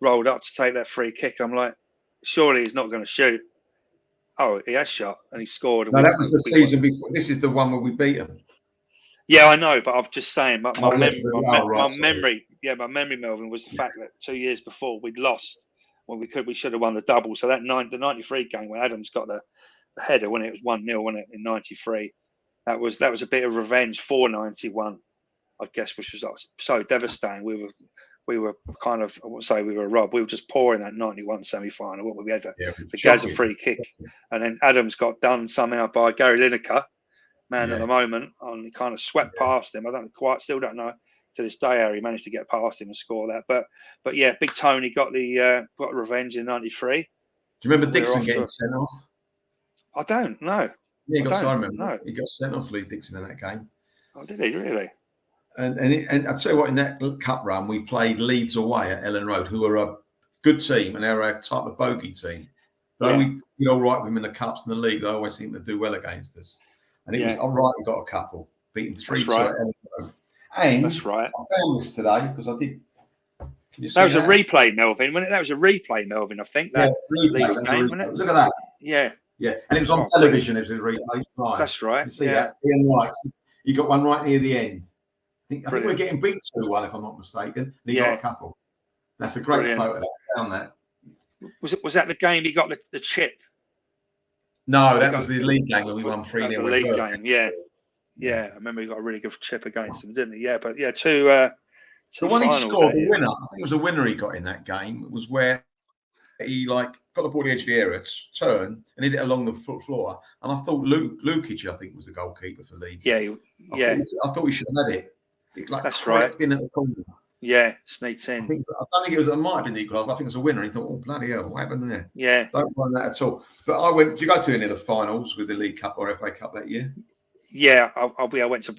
rolled up to take that free kick. I'm like, surely he's not going to shoot. Oh, he has shot and he scored. No, that was the season before. This is the one where we beat them. Yeah, I know, but I'm just saying, my Oh, yes, right, sorry. memory, Melvyn, was the fact that 2 years before we'd lost when we should have won the double. So the 93 game when Adams got the header when it was 1-0, wasn't it, in 93? That was a bit of revenge for 91, I guess, which was like so devastating. We were kind of, I wouldn't say we were robbed. We were just poor in that 91 semi-final. We had the Gaza free kick, and then Adams got done somehow by Gary Lineker, man at the moment, and he kind of swept past him. Still don't know to this day how he managed to get past him and score that. But yeah, Big Tony got revenge in '93. Do you remember Dixon getting sent off? I don't know. Yeah, I remember. No. He got sent off, Lee Dixon, in that game. Oh, did he really? And I'll tell you what, in that cup run, we played Leeds away at Ellen Road, who were a good team, and they were a type of bogey team. Though we did all right with them in the cups and the league, they always seem to do well against us. And it was all right, we got a couple, beaten 3-2 at Ellen Road. And that's right. I found this today because I did. That was a replay, Melvyn. That was a replay, Melvyn, I think. That Leeds game, wasn't it? Look at that. Yeah. Yeah, and it was on television. It was a replay. Right. That's right. You see that? Ian White. He got one right near the end. I think we're getting beat 2-1, if I'm not mistaken. And he got a couple. That's a great photo. I found that. Was that the game he got the chip? No, that was the league game when we won 3-0. That was the league game, yeah. Yeah, I remember he got a really good chip against him, didn't he? Yeah, but yeah, two the one he scored, the winner, I think it was a winner he got in that game. It was where he got the ball at the edge of the area, turned and hit it along the floor. And I thought Lukic, I think, was the goalkeeper for Leeds. Yeah, I thought he should have had it. That's right. In at the corner. Yeah, sneaks in. I don't think it might have been the equaliser. I think it was a winner. He thought, oh, bloody hell, what happened there? Yeah. Don't mind that at all. But did you go to any of the finals with the League Cup or FA Cup that year? Yeah, I went to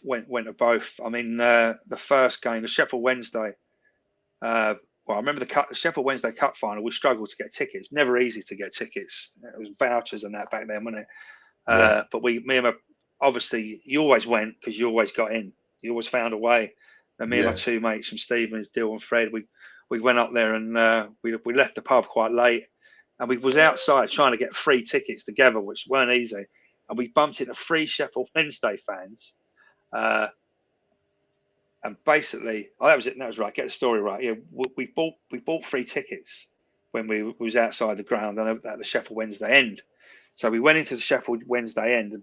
both. I mean, the first game, the Sheffield Wednesday. I remember the Sheffield Wednesday Cup final. We struggled to get tickets. Never easy to get tickets. It was vouchers and that back then, wasn't it? But obviously, you always went because you always got in. You always found a way. And me and my two mates from Stevens, Dill and Fred, we went up there and we left the pub quite late, and we was outside trying to get free tickets together, which weren't easy. And we bumped into 3 Sheffield Wednesday fans. And basically, that was it. That was right. Get the story right. Yeah, we bought free tickets when we was outside the ground and at the Sheffield Wednesday end. So we went into the Sheffield Wednesday end, and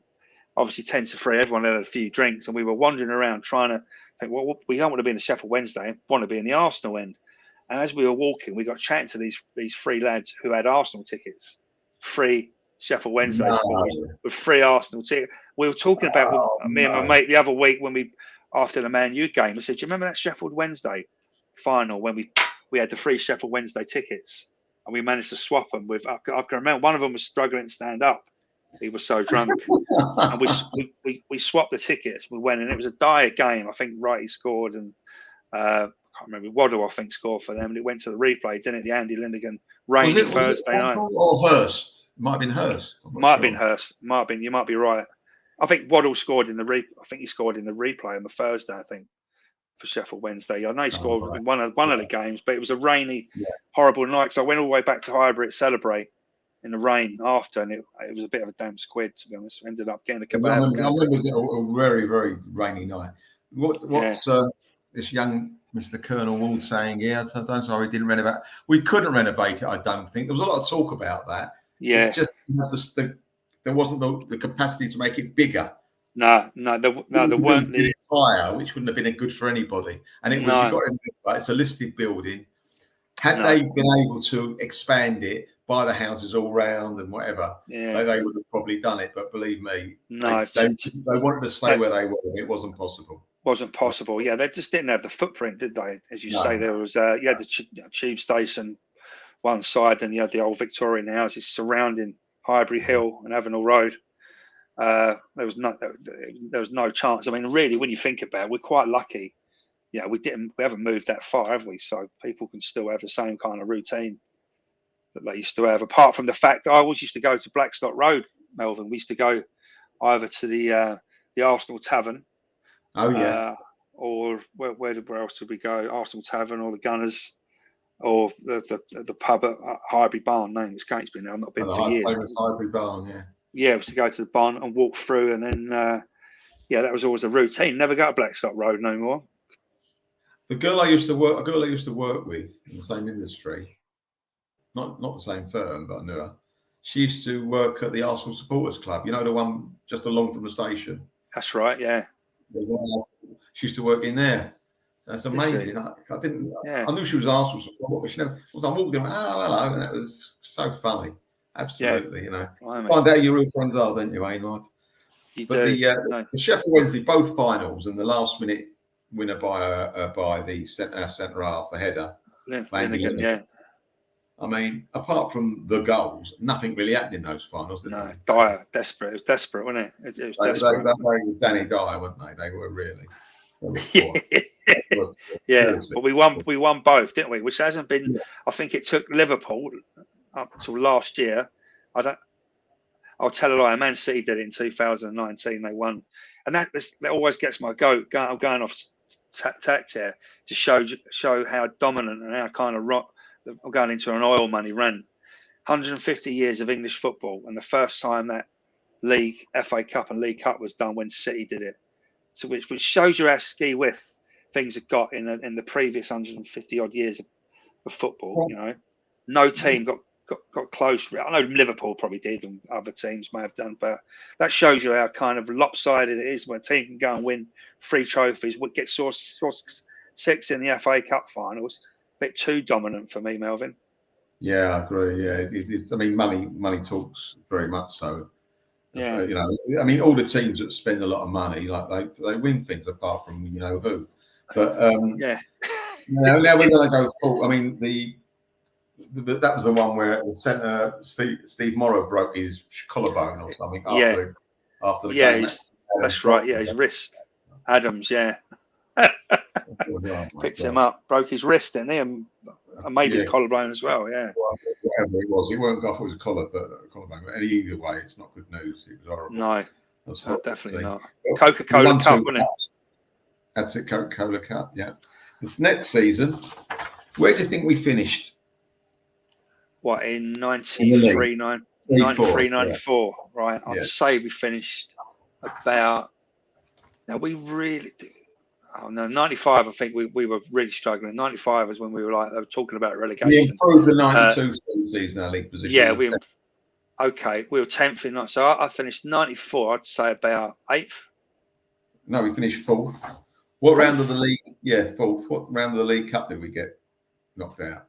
obviously 10 to 3, everyone had a few drinks, and we were wandering around trying to think, well, we don't want to be in the Sheffield Wednesday, we want to be in the Arsenal end. And as we were walking, we got chatting to these 3 lads who had Arsenal tickets, free Sheffield Wednesday with 3 Arsenal tickets. We were talking about me and my mate the other week when after the Man U game. I said, do you remember that Sheffield Wednesday final when we had the 3 Sheffield Wednesday tickets and we managed to swap them with? I can remember one of them was struggling to stand up. He was so drunk, and we swapped the tickets. We went, and it was a dire game. I think Wrighty scored, and I can't remember. Waddle, I think, scored for them, and it went to the replay, didn't it? The Andy Lindigan rainy Thursday night. Or Hurst? It might have been Hurst. Might have been Hurst. Might have been. You might be right. I think Waddle scored in the I think he scored in the replay on the Thursday. I think for Sheffield Wednesday. I know he scored in one of the games, but it was a rainy, horrible night. So I went all the way back to Highbury to celebrate in the rain after, and it was a bit of a damn squid, to be honest. We ended up getting a kebab. I remember it was a very, very rainy night. What's this young Mr. Colonel Ward saying here? I don't know. We couldn't renovate it. I don't think there was a lot of talk about that. Yeah, it's just there wasn't the capacity to make it bigger. No, there weren't the fire, which wouldn't have been good for anybody. And it's a listed building. Had they been able to expand it, buy the houses all round and whatever, they would have probably done it. But believe me, they wanted to stay where they were. It wasn't possible. Yeah, they just didn't have the footprint, did they? As you say, there was you had the tube station one side, and you had the old Victorian houses surrounding Highbury Hill and Avenel Road. There was no chance. I mean, really, when you think about it, we're quite lucky. Yeah, we haven't moved that far, have we? So people can still have the same kind of routine that they used to have. Apart from the fact that I always used to go to Blackstock Road, Melvyn. We used to go either to the Arsenal Tavern. Oh yeah. Or where else did we go? Arsenal Tavern or the Gunners, or the pub at Highbury Barn. Name escapes me now. I've not been for years. Highbury Barn, yeah. Yeah, we used to go to the barn and walk through, and then that was always a routine. Never go to Blackstock Road no more. A girl I used to work with in the same industry, not the same firm, but I knew her. She used to work at the Arsenal Supporters Club. You know, the one just along from the station. That's right. Yeah. She used to work in there. That's amazing. I didn't. Yeah. I knew she was Arsenal supporter, but she never. I walked in. Oh, hello, and that was so funny. Absolutely, Yeah. you know. Blimey. Find out your real friends are, don't you, Life? You but do. The Sheffield Wednesday, both finals, and the last minute winner by the centre half, the header. Linnigan, yeah. I mean, apart from the goals, nothing really happened in those finals, did they? Dire, desperate. It was desperate, wasn't it? It was desperate. That way with Danny Dyer, weren't they? They were really. Yeah, but we won both, didn't we? Which hasn't been. I think it took Liverpool up until last year. I'll tell a lie. Man City did it in 2019. They won, and that always gets my goat. I'm going off tact here to show how dominant and how kind of rock. I'm going into an oil money rant. 150 years of English football, and the first time that league, FA Cup and League Cup was done when City did it. So which shows you how ski whiff things have got in the previous 150 odd years of football. You know, no team got close. I know Liverpool probably did, and other teams may have done, but that shows you how kind of lopsided it is when a team can go and win 3 trophies, get source 6 in the FA Cup finals. A bit too dominant for me, Melvyn. Yeah, I agree. Yeah, I mean, money talks very much so. Yeah, you know, I mean, all the teams that spend a lot of money, like they win things apart from you know who. But yeah. Now we're going to go full. I mean, that was the one where the centre Steve Morrow broke his collarbone or something after the game. That's right. Yeah, his wrist. Adams, yeah. Picked him up, broke his wrist, didn't he? And maybe his collarbone as well. Yeah. Well, whatever it was, it weren't off his collarbone. But either way, it's not good news. It was horrible. No, definitely not. Coca-Cola Cup, wasn't it? That's it, Coca-Cola Cup. Yeah. This next season, where do you think we finished? What, in 93, 94? Right. I'd say we finished about. Now we really. Oh no, 95. I think we were really struggling. 95 was when we were they were talking about relegation. We improved the 92 season, our league position. Yeah, we were 10th in that. So I finished 94. I'd say about 8th. No, we finished 4th. What round of the league? Yeah, 4th. What round of the League Cup did we get knocked out?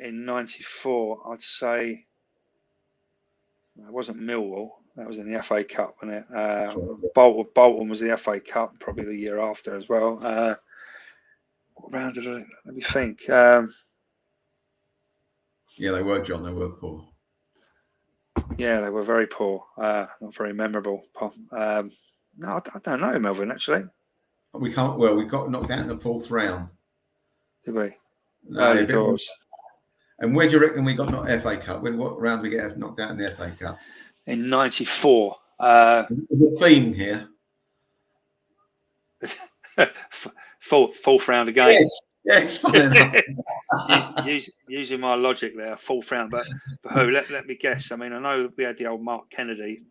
In 94, I'd say it wasn't Millwall. That was in the FA Cup, wasn't it? Bolton was the FA Cup, probably the year after as well. What round did it? Let me think. Yeah, they were, John. They were poor. Yeah, they were very poor. Not very memorable. No, I don't know, Melvyn, actually. We can't. Well, we got knocked out in the 4th round. Did we? Early doors. And where do you reckon we got knocked FA Cup? What round did we get knocked out in the FA Cup? In 94. The theme here. Fourth round again. Yes. Using my logic there, 4th round. But who? Let me guess. I mean, I know we had the old Mark Kennedy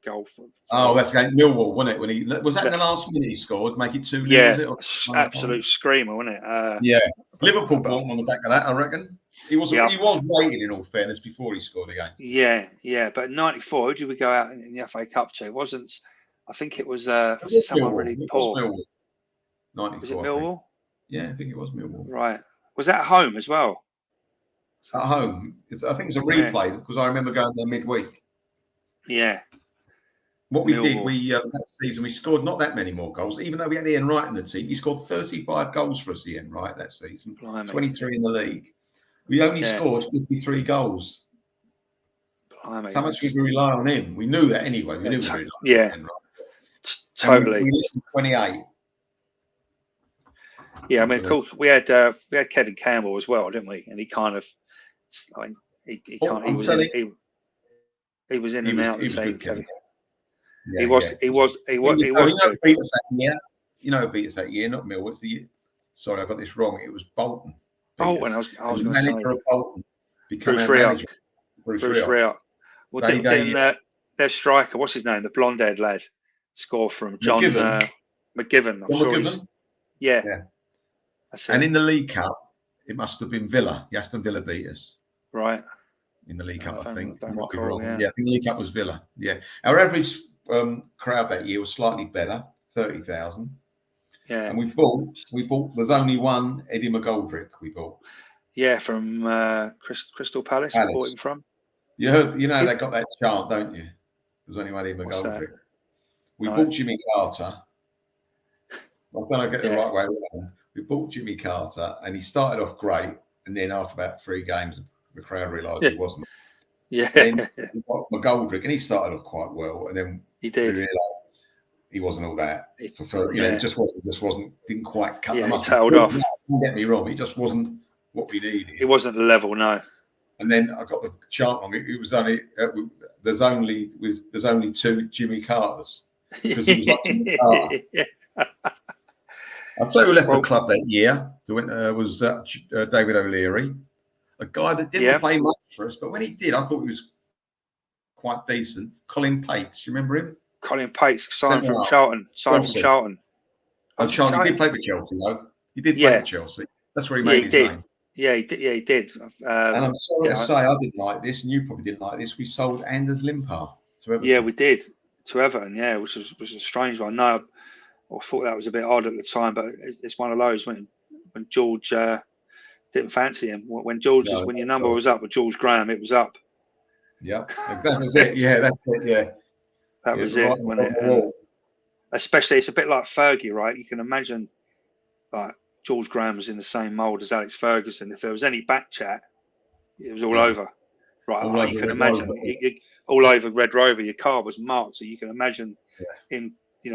goal. That's against Millwall, wasn't it? When he was that in the last minute he scored, make it 2-0. Yeah, absolute screamer, wasn't it? Yeah, Liverpool bought him on the back of that, I reckon. He was waiting, in all fairness, before he scored again. Yeah. But in 94, who did we go out in the FA Cup to? It wasn't. I think it was someone really poor. 94. Was it Millwall? Yeah, I think it was Millwall. Right. Was that at home as well? At home. I think it's a replay because I remember going there midweek. Yeah. What we did, that season, we scored not that many more goals, even though we had Ian Wright in the team. He scored 35 goals for us, Ian Wright, that season. Blimey. 23 in the league. We only scored 53 goals. Blimey, how much did we rely on him? We knew that anyway. We knew we relied on Ian Wright. Totally. We listed 28. Yeah, I mean, of course, we had Kevin Campbell as well, didn't we? And he kind of, he was in and out the same Kevin. Yeah, he was. You know, beat us that year. Not Mill. What's the year? Sorry, I got this wrong. It was Bolton. Bolton. I was going to say. Manager of Bolton. Bruce Rioch. Well, then their striker, what's his name? The blonde-haired lad. Score from John McGivern. I'm John sure McGivern? yeah. That's it. And in the League Cup, it must have been Villa. Aston Villa beat us. Right. In the League Cup, I think. I might be recall, wrong. yeah. I think the League Cup was Villa. Yeah. Our average crowd that year was slightly better, 30,000. Yeah. And we bought. There's only one Eddie McGoldrick we bought. Yeah, from Crystal Palace. We bought him from. You know they got that chant, don't you? There's only one Eddie McGoldrick. We bought Jimmy Carter. I'm going to get the right way around. We bought Jimmy Carter, and he started off great, and then after about 3 games, the crowd realised he wasn't. Yeah. Then we got McGoldrick, and he started off quite well, and then he did. We realised he wasn't all that. He just wasn't. Didn't quite cut the muscle. Tailed off. Don't get me wrong. He just wasn't what we needed. It wasn't the level, no. And then I got the chant wrong. It was only there's only 2 Jimmy Carters. Because he was like Jimmy Carter. I'll tell you who left the club that year. Was David O'Leary, a guy that didn't play much for us, but when he did, I thought he was quite decent. Colin Pates, you remember him? Colin Pates, signed from Charlton. Oh, Charlton. He did play for Chelsea, though. He did play for Chelsea. That's where he made his name. Yeah, he did. And I'm sorry to say, I didn't like this, and you probably didn't like this. We sold Anders Limpar to Everton. Yeah, we did to Everton. Yeah, which was a strange one. No, I thought that was a bit odd at the time, but it's one of those when George didn't fancy him. When when your number was up with George Graham, it was up. Yeah, that was it. Yeah, that's it. Yeah, that was it. Especially, it's a bit like Fergie, right? You can imagine, like George Graham was in the same mould as Alex Ferguson. If there was any back chat, it was all over. Right, you can imagine all over Red Rover. Your car was marked, so you can imagine in.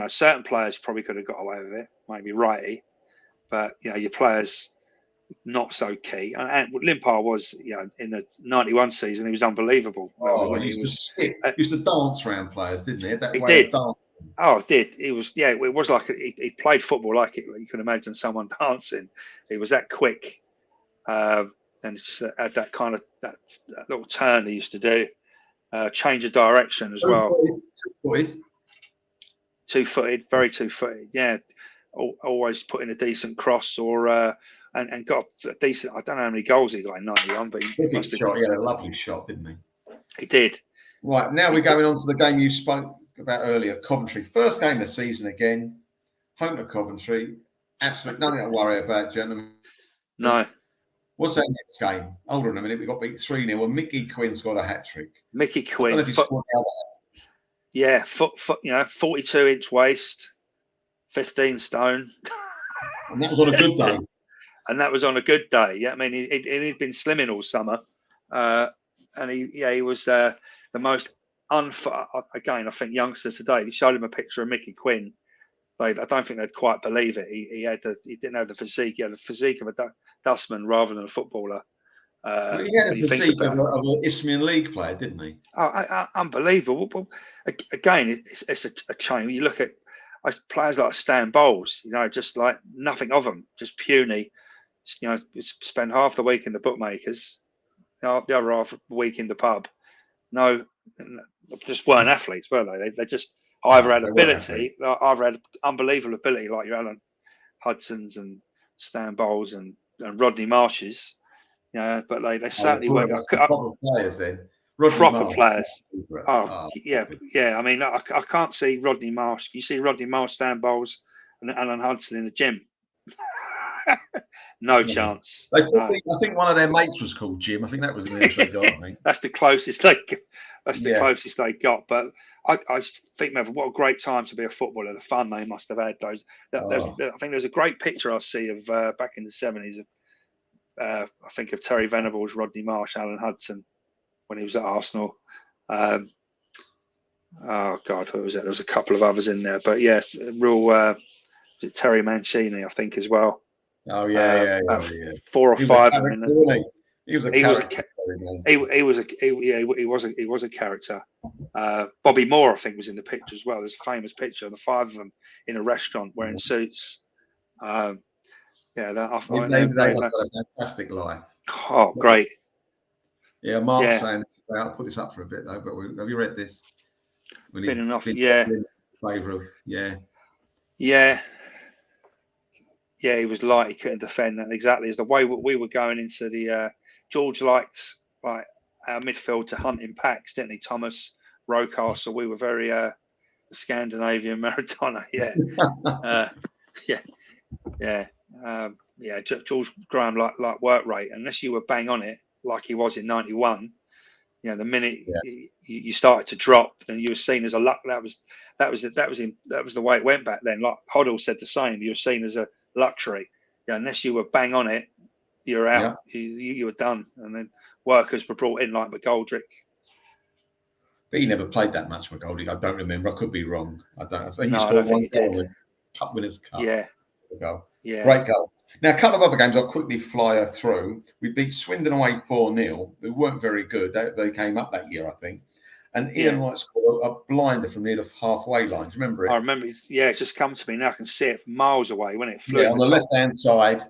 Certain players probably could have got away with it, maybe righty, but your players not so key. And Limpar was, in the '91 season, he was unbelievable. He used to dance around players, didn't he? That he way did. Of dancing. Oh, it did. It was, it was like he played football like it. You can imagine someone dancing. He was that quick, and it's just had that kind of that little turn he used to do, change of direction as well. Two-footed, very two-footed. Yeah, always put in a decent cross or and got a decent. I don't know how many goals he got in '91, but he must have. He had a lovely shot, didn't he? He did. Right, now we're going on to the game you spoke about earlier, Coventry. First game of the season again, home to Coventry. Absolutely nothing to worry about, gentlemen. No. What's that next game? Hold on a minute. We got beat 3-0. Well, Mickey Quinn scored a hat trick. Mickey Quinn. I don't know if he scored the other. Yeah, 42-inch waist, 15 stone. And that was on a good day. And that was on a good day. Yeah, I mean, he'd been slimming all summer, and he was the most again. I think youngsters today. If you showed him a picture of Mickey Quinn, I don't think they'd quite believe it. He didn't have the physique. He had the physique of a dustman rather than a footballer. Well, he had a physique of an Isthmian League player, didn't he? Oh, unbelievable. Well, again, it's a change. You look at players like Stan Bowles, just like nothing of them, just puny. Spend half the week in the bookmakers, the other half the week in the pub. No, just weren't athletes, were they? They just either had ability, either had unbelievable ability, like your Alan Hudsons and Stan Bowles and Rodney Marshes. But they certainly weren't proper players then. Proper players. Yeah. I mean, I can't see Rodney Marsh. You see Rodney Marsh, Stan Bowles, and Alan Hudson in the gym. No chance. I think one of their mates was called Jim. I think that was the name they got. I think that's the closest they. That's the closest they got. But I think, Melvyn, what a great time to be a footballer. The fun they must have had. I think there's a great picture I see of back in the '70s of. I think of Terry Venables, Rodney Marsh, Alan Hudson when he was at Arsenal. Oh God, what was it? There was a couple of others in there, but yeah, real Terry Mancini, I think, as well. Oh yeah. 4 or 5 of them. He was a character. He was a character. Bobby Moore, I think, was in the picture as well. There's a famous picture of the 5 of them in a restaurant wearing suits. They must have a fantastic life. Oh, great. Yeah, Mark's saying I'll put this up for a bit though. But have you read this? Been enough. favour of, yeah. Yeah. Yeah, he was light. He couldn't defend that exactly. As the way we were going into the George liked like our midfield to hunt in packs, didn't he? Thomas, Rocastle. We were very Scandinavian Maradona. Yeah, yeah, yeah, yeah. George Graham like work rate. Unless you were bang on it like he was in '91. You know, the minute you started to drop, then you were seen as a luck. That was the way it went back then. Like Hoddle said the same. You were seen as a luxury. Yeah, unless you were bang on it, you're out. Yeah. You were done. And then workers were brought in like McGoldrick. But he never played that much, McGoldrick. I don't remember. I could be wrong. I don't know. I think No, he I scored don't think one he goal did. in the Cup Winners' Cup. Yeah. Goal. Yeah. Great goal. Now, a couple of other games I'll quickly fly through. We beat Swindon away 4-0. They weren't very good. They came up that year, I think. And Ian Wright scored a blinder from near the halfway line. Do you remember it? I remember. Yeah, it just come to me now. I can see it from miles away when it flew. Yeah, on the left-hand side,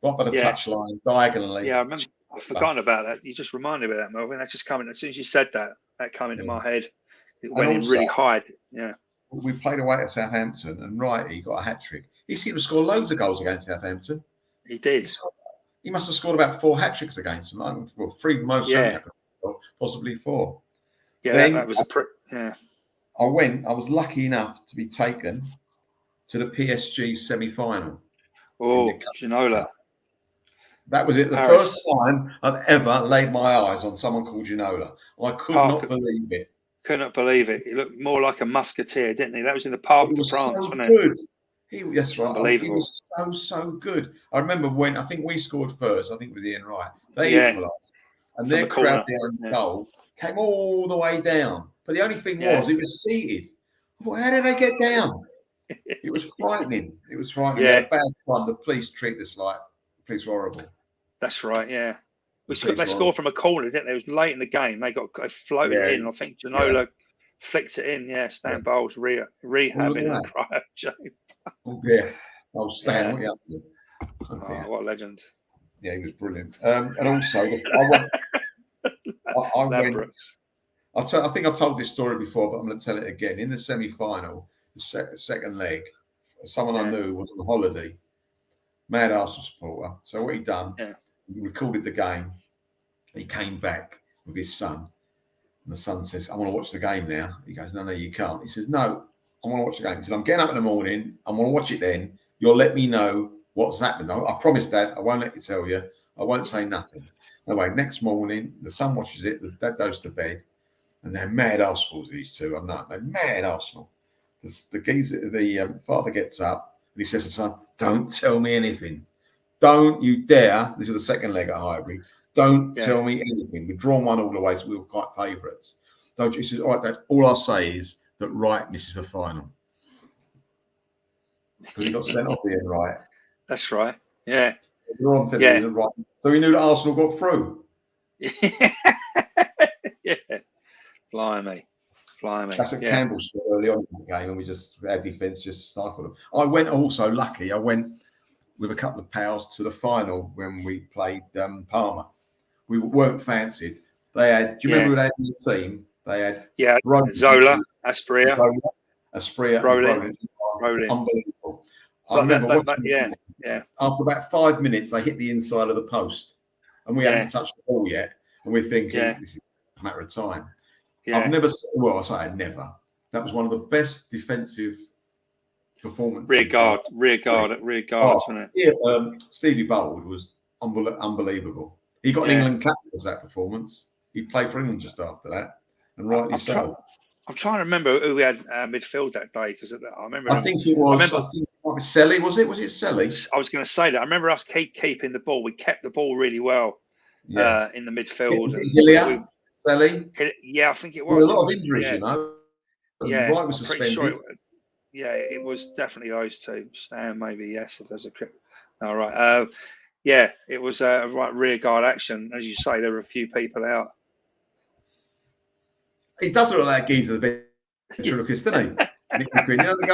right by the touch line, diagonally. Yeah, I remember. I've forgotten about that. You just reminded me of that, Melvyn. That just coming as soon as you said that. That came into my head. It went in really high. Yeah. We played away at Southampton, and Wrighty got a hat trick. He seemed to score loads of goals against Southampton. He did. He must have scored about 4 hat tricks against them. Well, 3 most, possibly 4. Yeah, then that was I was lucky enough to be taken to the PSG semi-final. Oh, Ginola. That was it. The first time I've ever laid my eyes on someone called Ginola. I could not believe it. Couldn't believe it. He looked more like a musketeer, didn't he? That was in the Parc de France, wasn't it? Good. That's right. Unbelievable. He was so good. I remember when I think we scored first. I think it was Ian Wright. They equalised, and their crowd behind the goal came all the way down. But the only thing was, it was seated. I thought, how did they get down? It was frightening. It was frightening. Yeah. We had a bad time. The police treat us like the police were horrible. That's right. Yeah. They scored from a corner, didn't they? It was late in the game. They floated in. I think Ginola flicked it in. Yeah. Stan Bowles rehabbing and cryo chamber. Oh dear. Oh, Stan, what are you up to? Oh, what a legend. Yeah, he was brilliant. And also, I think I've told this story before, but I'm going to tell it again. In the semi-final, the second leg, someone I knew was on holiday, mad Arsenal supporter. So what he done, he recorded the game. He came back with his son. And the son says, I want to watch the game now. He goes, no, you can't. He says, no, I want to watch the game. He said, I'm getting up in the morning. I'm going to watch it then. You'll let me know what's happened. I promise, Dad, I won't let you tell you. I won't say nothing. Anyway, next morning, the son watches it. The dad goes to bed. And they're mad Arsenal, these two. I'm not. They're mad Arsenal. The father gets up and he says to the son, don't tell me anything. Don't you dare. This is the second leg at Highbury. Don't tell me anything. We've drawn 1 all the way, so we were quite favourites. Don't you? He says, all right, Dad, all I'll say is that Wright misses the final. Because he got sent off the end, right? That's right. Yeah. So he knew that Arsenal got through. Yeah. Blimey. That's a Campbell story early on in the game, and our defence just stifled them. I went with a couple of pals to the final when we played Parma. We weren't fancied. They had, do you remember who they had in the team? They had Zola, Aspria, Rolling. Unbelievable. I remember after about 5 minutes, they hit the inside of the post, and we hadn't touched the ball yet, and we're thinking, this is a matter of time. Yeah. I've never. Well, I say I never. That was one of the best defensive performances. Rear guard, wasn't it? Yeah, Stevie Bold was unbelievable. He got an England cap for that performance. He played for England just after that, and rightly so. I'm trying to remember who we had midfield that day because I remember. I think it was Selly. Was it Selly? I was going to say that. I remember us keeping the ball. We kept the ball really well in the midfield. Selly? Yeah, I think it was. There were a lot of injuries, you know. Yeah, Wright was suspended. Sure it was definitely those two. Stan, maybe, yes, if there's a crit. All right. It was a rear guard action. As you say, there were a few people out. He does look like geezer, the ventriloquist, doesn't he? Nick McQueen, you know the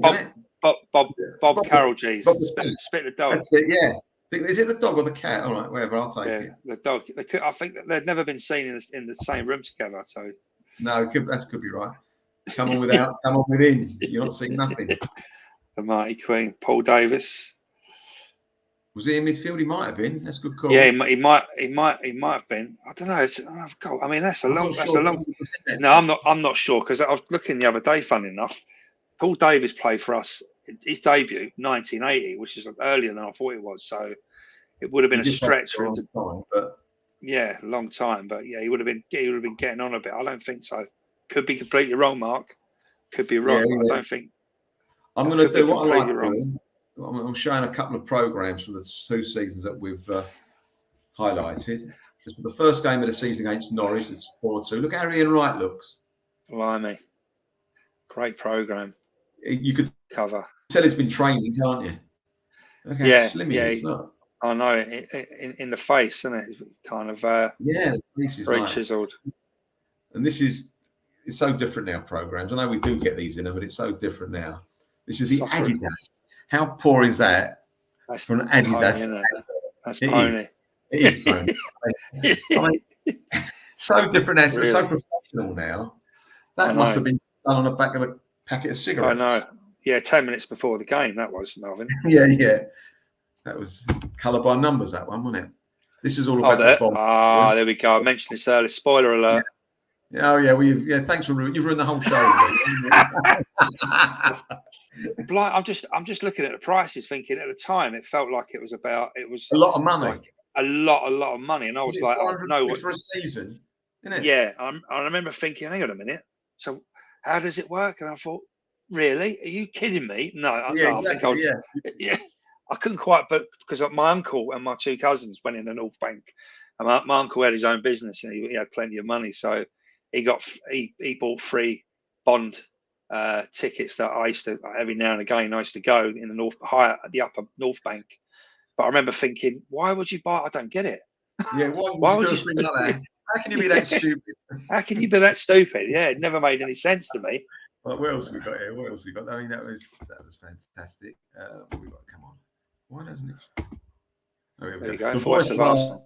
guy? Bob Carroll, geez. Spit the dog. That's it, yeah. Is it the dog or the cat? All right, whatever. I'll take it. The dog. I think that they'd never been seen in the same room together. So no, that could be right. Come on without, come on within. You're not seeing nothing. The mighty Queen, Paul Davis. Was he in midfield? He might have been. That's a good call. Yeah, he might have been. I don't know. I mean, that's a long. No, I'm not sure because I was looking the other day. Funny enough, Paul Davis played for us. His debut 1980, which is earlier than I thought it was. So it would have been a stretch for him to. Yeah, a long time, but yeah, he would have been getting on a bit. I don't think so. Could be completely wrong, Mark. Could be wrong. Yeah, I don't think. I'm going to do what I like doing. I'm showing a couple of programs from the 2 seasons that we've highlighted. Just the first game of the season against Norwich, it's 4-2. Look how Ian Wright looks. Blimey. Great program. You could cover. Tell he's been training, can't you? Look how slim he is. Look. I know, in the face, isn't it? It's kind of the face is very chiseled. And it's so different now, programs. I know we do get these in them, but it's so different now. This is the Adidas. How poor is that? That's for an Adidas. Pony, that's pony. It is pony. I mean, so different now. It's so professional now. That must have been done on the back of a packet of cigarettes. I know. Yeah, 10 minutes before the game, that was, Melvyn. Yeah. That was colour by numbers, that one, wasn't it? This is all about the bomb. There we go. I mentioned this earlier. Spoiler alert. Yeah. Oh, yeah. Well, thanks for you've ruined the whole show. I'm just looking at the prices, thinking at the time it felt like it was a lot of money. Like a lot of money. And I was like, oh, no. For a season, isn't it? Yeah. I remember thinking, hang on a minute. So how does it work? And I thought, really? Are you kidding me? No, I think I was, yeah. I couldn't quite, but because my uncle and my 2 cousins went in the North Bank, and my uncle had his own business and he had plenty of money, so he bought free Bond tickets that I used to every now and again. I used to go in the upper North Bank, but I remember thinking, why would you buy? I don't get it. Yeah, why would you do like that? How can you be that stupid? How can you be that stupid? Yeah, it never made any sense to me. Well, what else have we got here? I mean, that was fantastic. We got come on. Why doesn't it? There you go. The voice of Arsenal.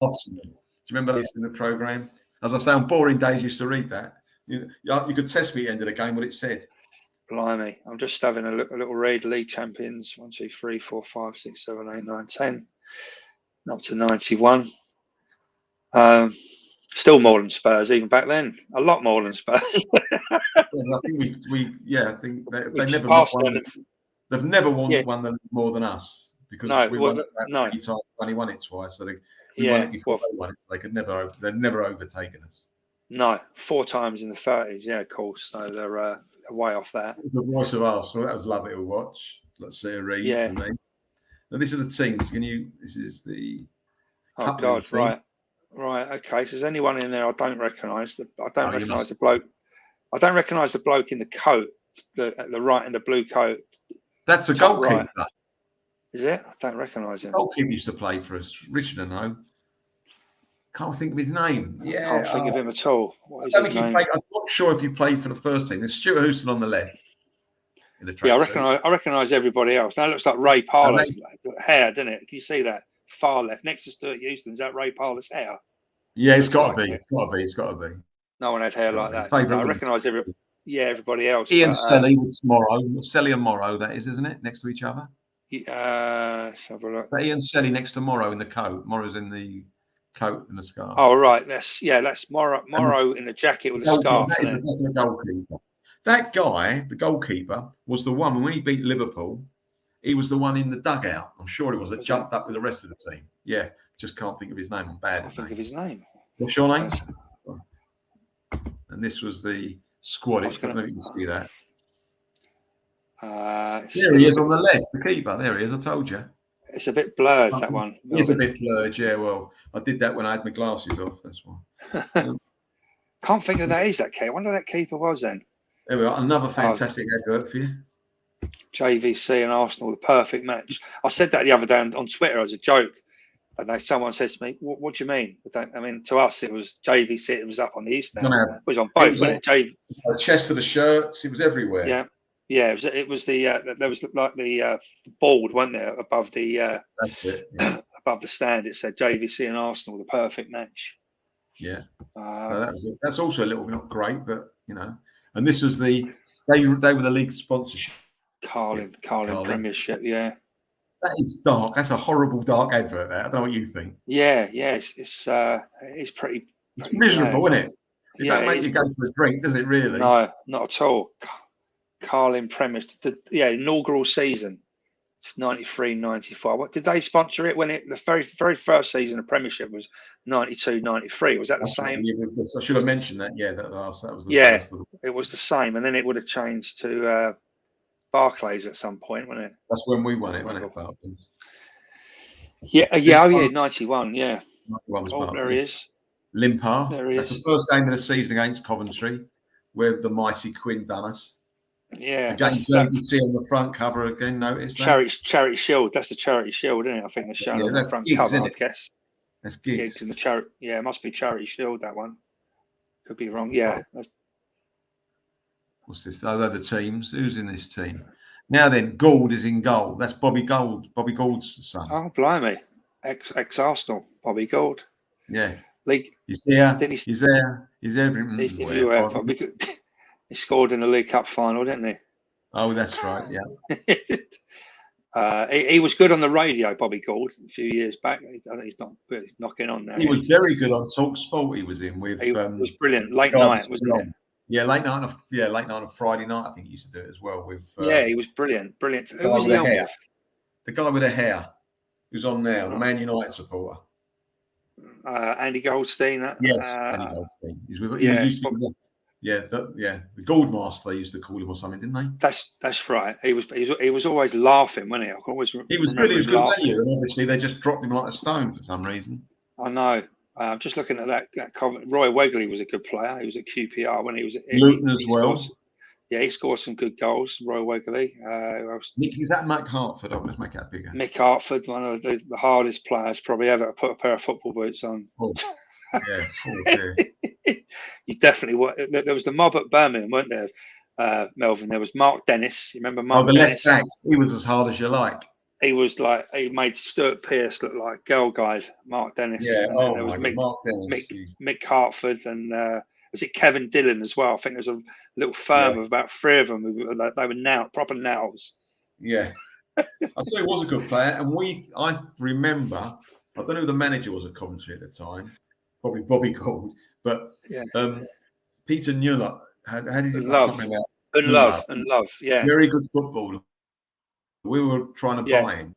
Do you remember this in the program? As I say, on boring days, used to read that. You could test me at the end of the game what it said. Blimey, I'm just having a little read. League champions 1, 2, 3, 4, 5, 6, 7, 8, 9, 10, up to 91. Still more than Spurs, even back then. A lot more than Spurs. I think I think they never won. They've never won them more than us because we won it 3 times. Only won it twice, so we won it before they won it. So they've never overtaken us. No, 4 times in the 30s. Yeah, of course. So they're way off that. The voice of Arsenal. That was lovely to watch. Let's see a read from me. Now these are the teams. This is the. Oh God! Right. Okay. So there's anyone in there I don't recognise? I don't recognise the bloke. I don't recognise the bloke in the coat. The right in the blue coat. That's a goalkeeper. Right. Is it? I don't recognise him. Goalkeeper used to play for us. Richard, I know. Can't think of his name. Yeah, can't think of him at all. What is his name? I'm not sure if he played for the first team. There's Stuart Houston on the left. In the I recognise everybody else. That looks like Ray Parlour's hair, doesn't it? Can you see that? Far left, next to Stuart Houston. Is that Ray Parlour's hair? Yeah, it's got to be. It's got to be. No one had hair like that. I recognise everybody. Yeah, everybody else. Ian Selly with Morrow. Selly and Morrow, that is, isn't it? Next to each other. Let's have a look. But Ian Selly next to Morrow in the coat. Morrow's in the coat and the scarf. Oh, right. That's Morrow in the jacket with the scarf. That is a goalkeeper. That guy, the goalkeeper, was the one when he beat Liverpool. He was the one in the dugout. I'm sure it was that jumped up with the rest of the team. Yeah, just can't think of his name. I'm bad. Can't think of his name. What's your name? And this was the squad. I don't know if you can see that. There he is on the left, the keeper. There he is. I told you. It's a bit blurred, that one. It's a bit blurred, yeah. Well, I did that when I had my glasses off. That's why. Can't think of that. Is that keeper? I wonder who that keeper was then. There we are. Another fantastic advert for you. JVC and Arsenal, the perfect match. I said that the other day on Twitter as a joke. And someone says to me, what do you mean? I mean, to us, it was JVC. It was up on the East now. It was on both, wasn't it? The chest of the shirts. It was everywhere. Yeah. Yeah, it was the there was like the board, wasn't there, above the that's it, yeah. Above the stand. It said JVC and Arsenal, the perfect match. Yeah. So that's also a little bit not great, but you know, And this was they were the league sponsorship. Carling Carling. Premiership, yeah. That is dark. That's a horrible dark advert. That I don't know what you think. Yeah. It's pretty. It's miserable, isn't it? It Yeah, don't make you go for a drink, does it? Really? No, not at all. Carling Premiership, inaugural season. It's 93-95. What did they sponsor it when the very first season of Premiership was 92-93? Was that the same? I should have mentioned that. Yeah, that was the first. It was the same, and then it would have changed to Barclays at some point, wasn't it? That's when we won it, wasn't it, Barclays? Yeah, 91, yeah. 91 was Barclays. There he is. Limpar. There he That's is. the first game of the season against Coventry, where the mighty Quinn done us. Yeah, again, you see on the front cover again. Notice that Charity Shield. That's the Charity Shield, isn't it? I think they're showing on the front cover. I guess that's gigs in the charity. Yeah, it must be Charity Shield. That one could be wrong. Yeah. What's this? Oh, they're the teams. Who's in this team? Now then, Gould is in goal. That's Bobby Gould. Bobby Gould's son. Oh, blimey! Ex Arsenal, Bobby Gould. Yeah. League. He's there. He's there. He's everywhere. He's everywhere. He scored in the League Cup final, didn't he? Oh, that's right. Yeah. He was good on the radio, Bobby Gould, a few years back. He's knocking on now. He was very good on Talk Sport. He was in with. He was brilliant. Late night, wasn't it? Yeah, late night on Friday night. I think he used to do it as well with. He was brilliant. Who was he on with? The guy with the hair, who's on now, the Man United supporter. Andy Goldstein. Yes, Andy Goldstein. He's with. The Goldmaster they used to call him or something, didn't they? That's right. He was always laughing, wasn't he? I always he was good. He was good value, and obviously they just dropped him like a stone for some reason. I know. I'm just looking at that comment. Roy Wegley was a good player. He was at QPR when he was at Luton as well. He scored some good goals. Roy Wegley. Is that Mick Hartford? Let's make that bigger. Mick Hartford, one of the hardest players probably ever to put a pair of football boots on. Oh, yeah. Oh, you definitely. There was the mob at Birmingham, weren't there, Melvyn? There was Mark Dennis. You remember Mark Dennis? Left back. He was as hard as you like. He was like, he made Stuart Pearce look like Girl Guide, Mark Dennis. Yeah, there was Mick Hartford, and was it Kevin Dillon as well? I think there was a little firm of about three of them. They were proper nails. Yeah. I thought he was a good player. And I remember, I don't know who the manager was at Coventry at the time, probably Bobby Gould, but Peter Newlett, how did he Love, yeah. Very good footballer. We were trying to buy him,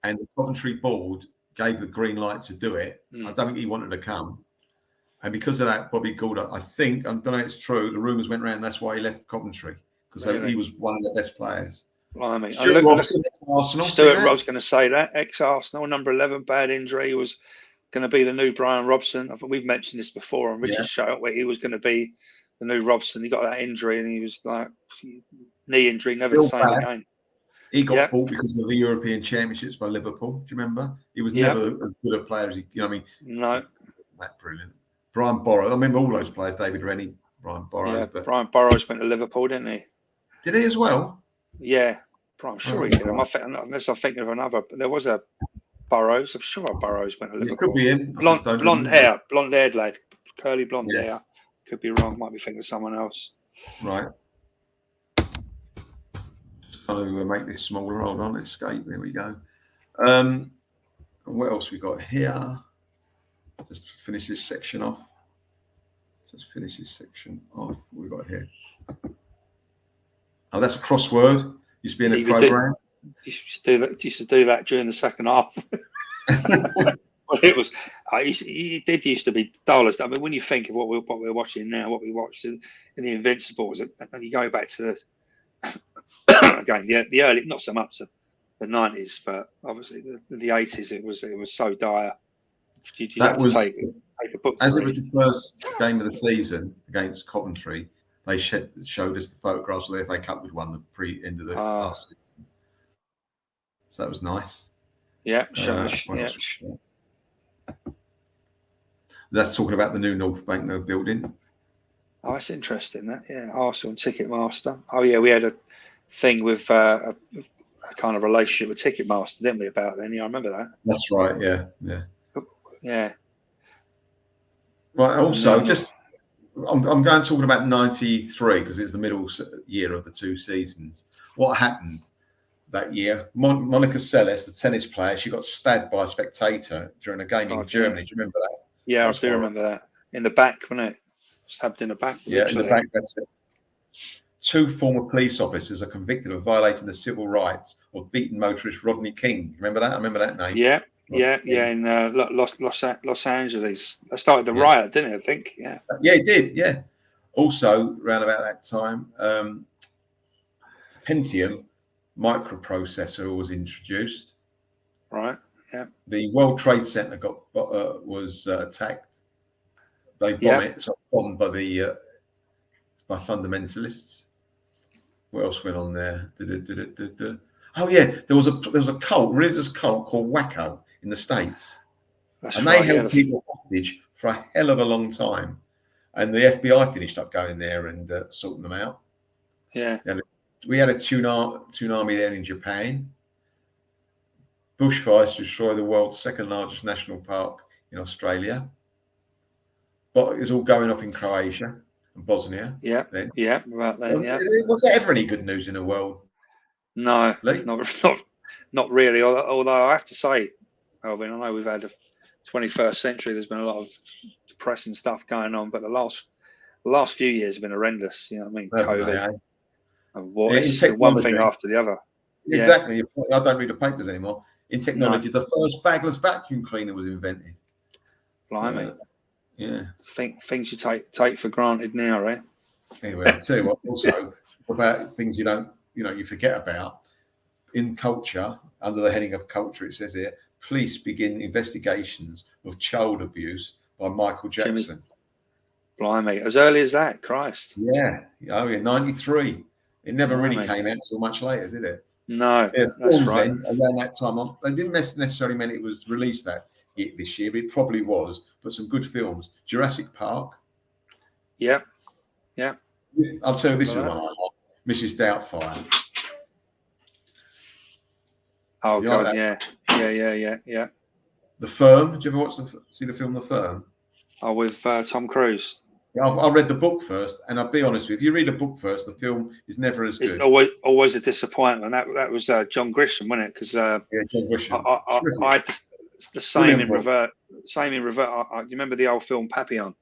and the Coventry board gave the green light to do it. I don't think he wanted to come. And because of that, Bobby Gould, I think, I don't know if it's true, the rumours went around that's why he left Coventry, because he was one of the best players. Blimey. Stuart Robson, Arsenal. I was going to say that. Ex-Arsenal, number 11, bad injury. He was going to be the new Brian Robson. I think we've mentioned this before on Richard's show, where he was going to be the new Robson. He got that injury, and he was like, knee injury, never the same again. He got bought because of the European Championships by Liverpool. Do you remember? He was never as good a player as he, you know what I mean? No. That brilliant. Brian Borrow. I remember all those players. David Rennie, Brian Borrow. Yeah, but Brian Borrows went to Liverpool, didn't he? Did he as well? Yeah. I'm sure he did. Unless I'm thinking of another. But there was a Burrows. I'm sure Burrows went to Liverpool. It could be him. Blonde-haired lad. Curly blonde hair. Could be wrong. Might be thinking of someone else. Right. Trying to make this smaller. Hold on, escape. There we go. What else we got here? Just finish this section off. What we got here? Oh, that's a crossword. Used to be in the program. Used to do that during the second half. Well, it was. It did used to be dullest. I mean, when you think of what we're watching now, what we watched in the Invincibles, and you go back to again, the early, not so much the 90s, but obviously the 80s. It was so dire. You that was take a book as it was the first game of the season against Coventry. They showed us the photographs of the FA Cup we'd won the pre-end of the last season. So that was nice. Yeah, That's talking about the new North Bank they're building. Oh, that's interesting. That Arsenal and Ticketmaster. Oh yeah, we had a thing with a kind of relationship with Ticketmaster, didn't we? About then, I remember that. That's right. Yeah. Yeah. Right. Also, just I'm going talking about 93 because it was the middle year of the two seasons. What happened that year? Monica Seles, the tennis player, she got stabbed by a spectator during a game in Germany. Do you remember that? Yeah, I do remember that. In the back, wasn't it? Stabbed in the back. Yeah, literally. In the back. That's it. 2 former police officers are convicted of violating the civil rights of beaten motorist Rodney King. Remember that? I remember that name. Yeah, in Los Angeles. That started the riot, didn't it? I think. Yeah. Yeah, it did. Yeah. Also, around about that time, Pentium microprocessor was introduced. Right. Yeah. The World Trade Center was attacked. They bombed by fundamentalists. What else went on there? Oh yeah, there was a cult, religious cult called Wacko in the States, and they held people hostage for a hell of a long time. And the FBI finished up going there and sorting them out. Yeah. And we had a tsunami there in Japan. Bushfires destroy the world's second largest national park in Australia. But it was all going off in Croatia and Bosnia. Yeah. Then. Yeah. About then. Yeah. Was there ever any good news in the world? No, not really. Although I have to say, Melvyn, I know we've had a 21st century. There's been a lot of depressing stuff going on, but the last few years have been horrendous. You know what I mean? COVID, and war. It's one thing after the other. Exactly. Yeah. I don't read the papers anymore. In technology, the first bagless vacuum cleaner was invented. Blimey. Yeah. Things you take for granted now, right? Anyway, I'll tell you what. Also, about things you forget about in culture. Under the heading of culture, it says here, police begin investigations of child abuse by Michael Jackson. Blimey, as early as that, Christ. Yeah. Oh yeah, 93. It never really came out until much later, did it? No, that's right. Around that time, they didn't necessarily mean it was released this year, but it probably was. But some good films. Jurassic Park. Yeah. Yeah. I'll tell you, this is one I like. Mrs. Doubtfire. Oh, God, yeah. The Firm. Did you ever see the film The Firm? Oh, with Tom Cruise. Yeah, I read the book first, and I'll be honest with you. If you read the book first, the film is never as good. It's always a disappointment. That was John Grisham, wasn't it? Because John Grisham. I had the same in revert. Do you remember the old film Papillon?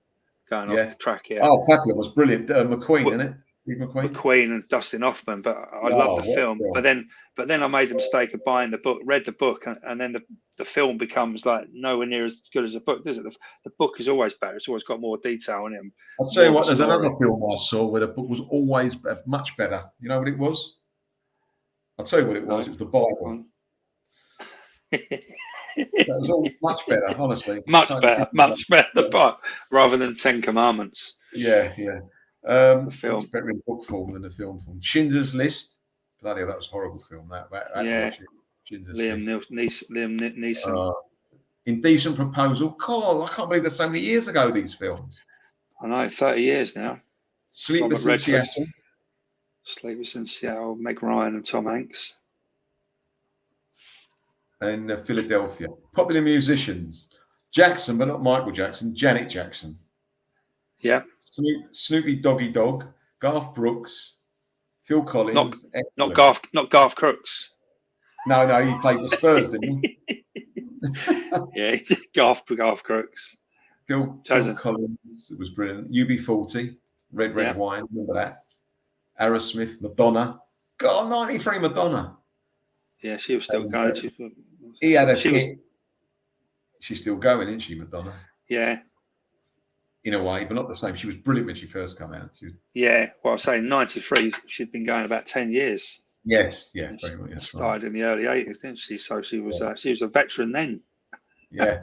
Going off the track here. Oh, Papillon was brilliant. McQueen, isn't it? McQueen and Dustin Hoffman, but I love the film. But then I made the mistake of buying the book, read the book, and then the film becomes like nowhere near as good as the book, does it? The book is always better. It's always got more detail in it. I'll tell you what, there's another film I saw where the book was always much better. You know what it was? I'll tell you what it was. It was the Bible. That was all much better, honestly. Much better, the Bible, rather than 10 Commandments. Yeah. The film. It's better in book form than the film form. Schindler's List. Bloody hell, that was a horrible film. Liam Neeson. Indecent Proposal. God, I can't believe that's so many years ago, these films. I know, 30 years now. Sleepless in Seattle. Sleepless in Seattle, Meg Ryan and Tom Hanks. And Philadelphia. Popular musicians. Jackson, but not Michael Jackson. Janet Jackson. Yeah. Snoopy Doggy Dogg, Garth Brooks, Phil Collins. Not Garth Crooks. No, he played the Spurs, didn't he? Yeah, Garth Crooks. Phil Collins was brilliant. UB40, Red Wine, remember that? Aerosmith, Madonna. God, 93 Madonna. Yeah, she was still going. He had a hit. She's still going, isn't she, Madonna? Yeah. In a way, but not the same. She was brilliant when she first came out. Yeah, well, I'm saying 93, she'd been going about 10 years. Yes, yeah, very much. Started in the early 80s, didn't she? So she was a veteran then. Yeah.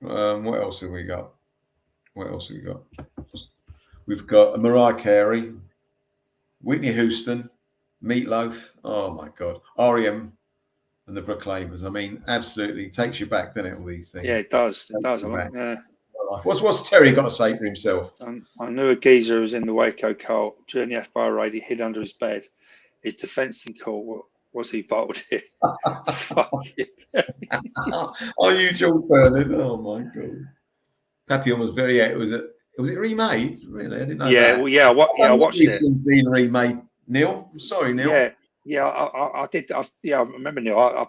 What else have we got? We've got Mariah Carey, Whitney Houston, Meatloaf. Oh my God, R.E.M. and the Proclaimers. I mean, absolutely takes you back, doesn't it? All these things. Yeah, it does. What's Terry got to say for himself? I knew a geezer who was in the Waco cult. During the FBI raid, he hid under his bed. His defence in court was he bottled it. Fuck you. Are you George Bernard? Oh my God. Papillon was very. Was it remade? Really, I didn't know Yeah, that. well, yeah, I watched These it. things being remade. Neil, I'm sorry, Neil. Yeah, I did. I remember Neil. I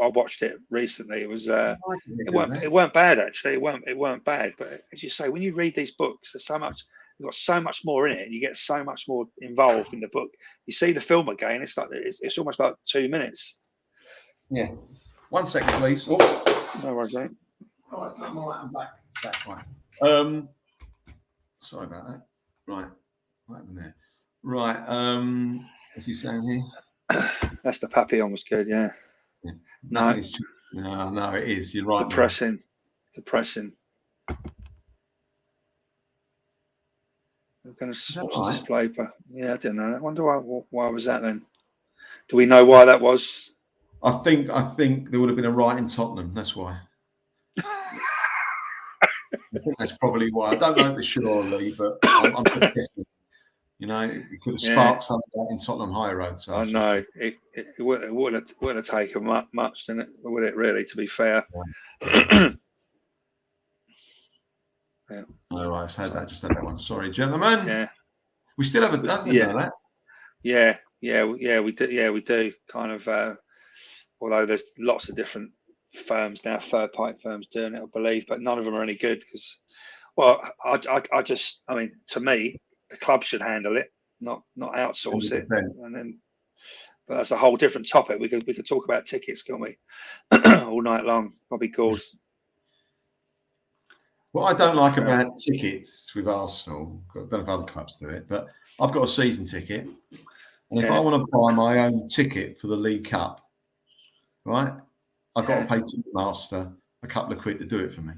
watched it recently. It was it weren't bad actually. It weren't bad. But as you say, when you read these books, there's so much. You've got so much more in it, and you get so much more involved in the book. You see the film again, it's like it's almost like 2 minutes. Yeah. 1 second, please. No worries, mate. All right, I'm back. Right. Sorry about that. Right. What happened there? Right. What's he saying here? That's the Papillon was good, yeah. No, it is. You're right. Depressing. We're going to watch display, but yeah, I didn't know. I wonder why was that then? Do we know why that was? I think there would have been a riot in Tottenham. That's why. I think that's probably why. I don't know for sure, Lee, but I'm just guessing. You know, it could have sparked something in Tottenham High Road. So I know it wouldn't have taken much, didn't it? Would it really? To be fair. Yeah. All right, I just had that one. Sorry, gentlemen. Yeah. We still haven't done that. Yeah, we do. Yeah, we do. Kind of. Although there's lots of different firms now, third-party firms doing it, I believe, but none of them are any good because, well, I mean, to me, the club should handle it, not outsource 100%. It, and then. But that's a whole different topic. We could talk about tickets, can't we? All night long, probably cause. What I don't like about tickets with Arsenal, I don't know if other clubs do it, but I've got a season ticket. And if I want to buy my own ticket for the League Cup, right, I've got to pay Ticketmaster a couple of quid to do it for me.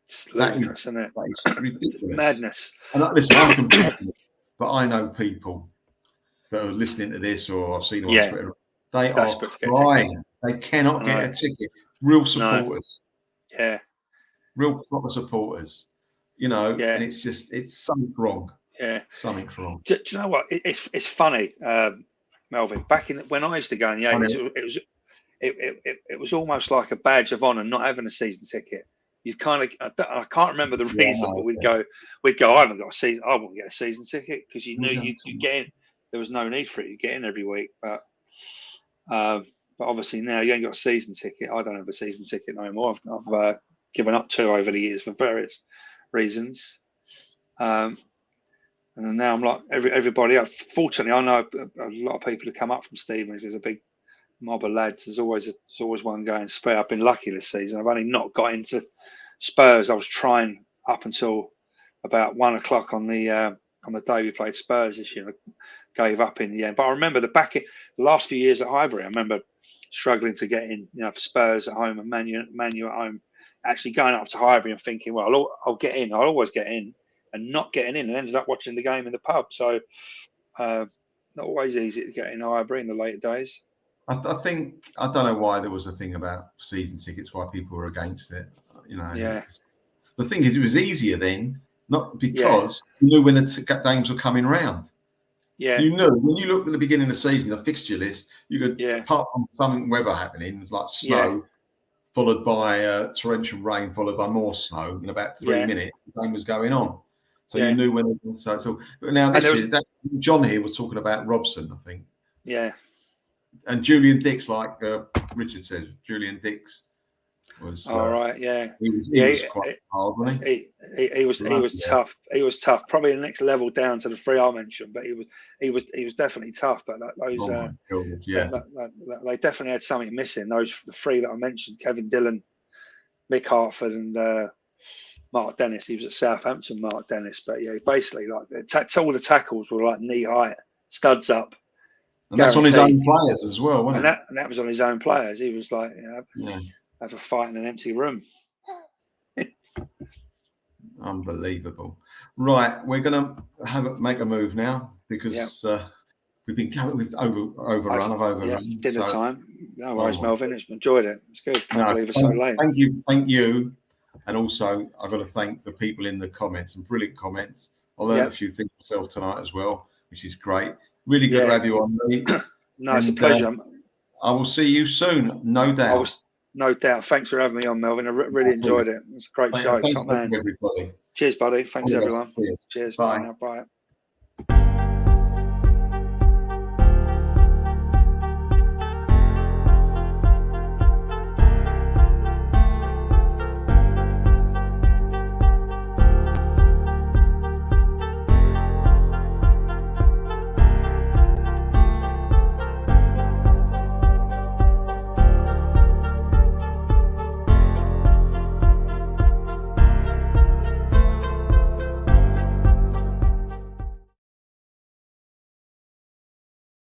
It's ludicrous, isn't it? That is ridiculous. Madness. And listen, I'm confused, but I know people that are listening to this or I've seen them on Twitter. They are crying. They cannot get a ticket. Real supporters. No. Yeah. Real proper supporters, you know, and it's something wrong. Yeah, something's wrong. Do you know what? It's funny, Melvyn. Back when I used to go in the 80s, it was almost like a badge of honour not having a season ticket. You kind of, I can't remember the reason, but we'd go. I haven't got a season. I won't get a season ticket because you knew you get in. There was no need for it. You get in every week, but obviously now you ain't got a season ticket. I don't have a season ticket no more. I've given up 2 over the years for various reasons. And now I'm like everybody else. Fortunately, I know a lot of people who come up from Stevenage. There's a big mob of lads. There's always one going Spurs. I've been lucky this season. I've only not got into Spurs. I was trying up until about 1 o'clock on the day we played Spurs this year. I gave up in the end. But I remember the last few years at Highbury. I remember struggling to get in. You know, for Spurs at home and Man U at home. Actually going up to Highbury and thinking, well, I'll get in. I'll always get in, and not getting in, and ended up watching the game in the pub. So, not always easy to get in Highbury in the later days. I think I don't know why there was a thing about season tickets, why people were against it. You know, the thing is, it was easier then, not because you knew when the games were coming around. Yeah, you knew when you looked at the beginning of the season, the fixture list, you could, apart from some weather happening like snow. Followed by torrential rain, followed by more snow. In about 3 minutes, the game was going on. So you knew when. So now John here was talking about Robson, I think. Yeah. And Julian Dix, like Richard says, Julian Dix was. All right. Yeah. He was quite hard, wasn't he? He was tough. He was tough. Probably the next level down to the 3 I mentioned, but he was definitely tough. But they definitely had something missing. The 3 that I mentioned: Kevin Dillon, Mick Hartford, and Mark Dennis. He was at Southampton, Mark Dennis. But basically, like all the tackles were like knee height, studs up. And that's on his own players as well, wasn't it? And that was on his own players. He was like, have a fight in an empty room. Unbelievable. Right, we're going to make a move now because we've overrun. I've overrun. Dinner time. No worries, Melvyn. It's enjoyed it. It's good. Can't believe it's so late. Thank you. And also, I've got to thank the people in the comments. Some brilliant comments. I learned a few things myself tonight as well, which is great. Really good to have you on, Lee. No, it's a pleasure. I will see you soon, no doubt. No doubt. Thanks for having me on, Melvyn. I really enjoyed it. It was a great show. Thanks Top man. everybody. Cheers, buddy. Thanks, everyone. Cheers. Cheers. Bye. Bye now. Bye.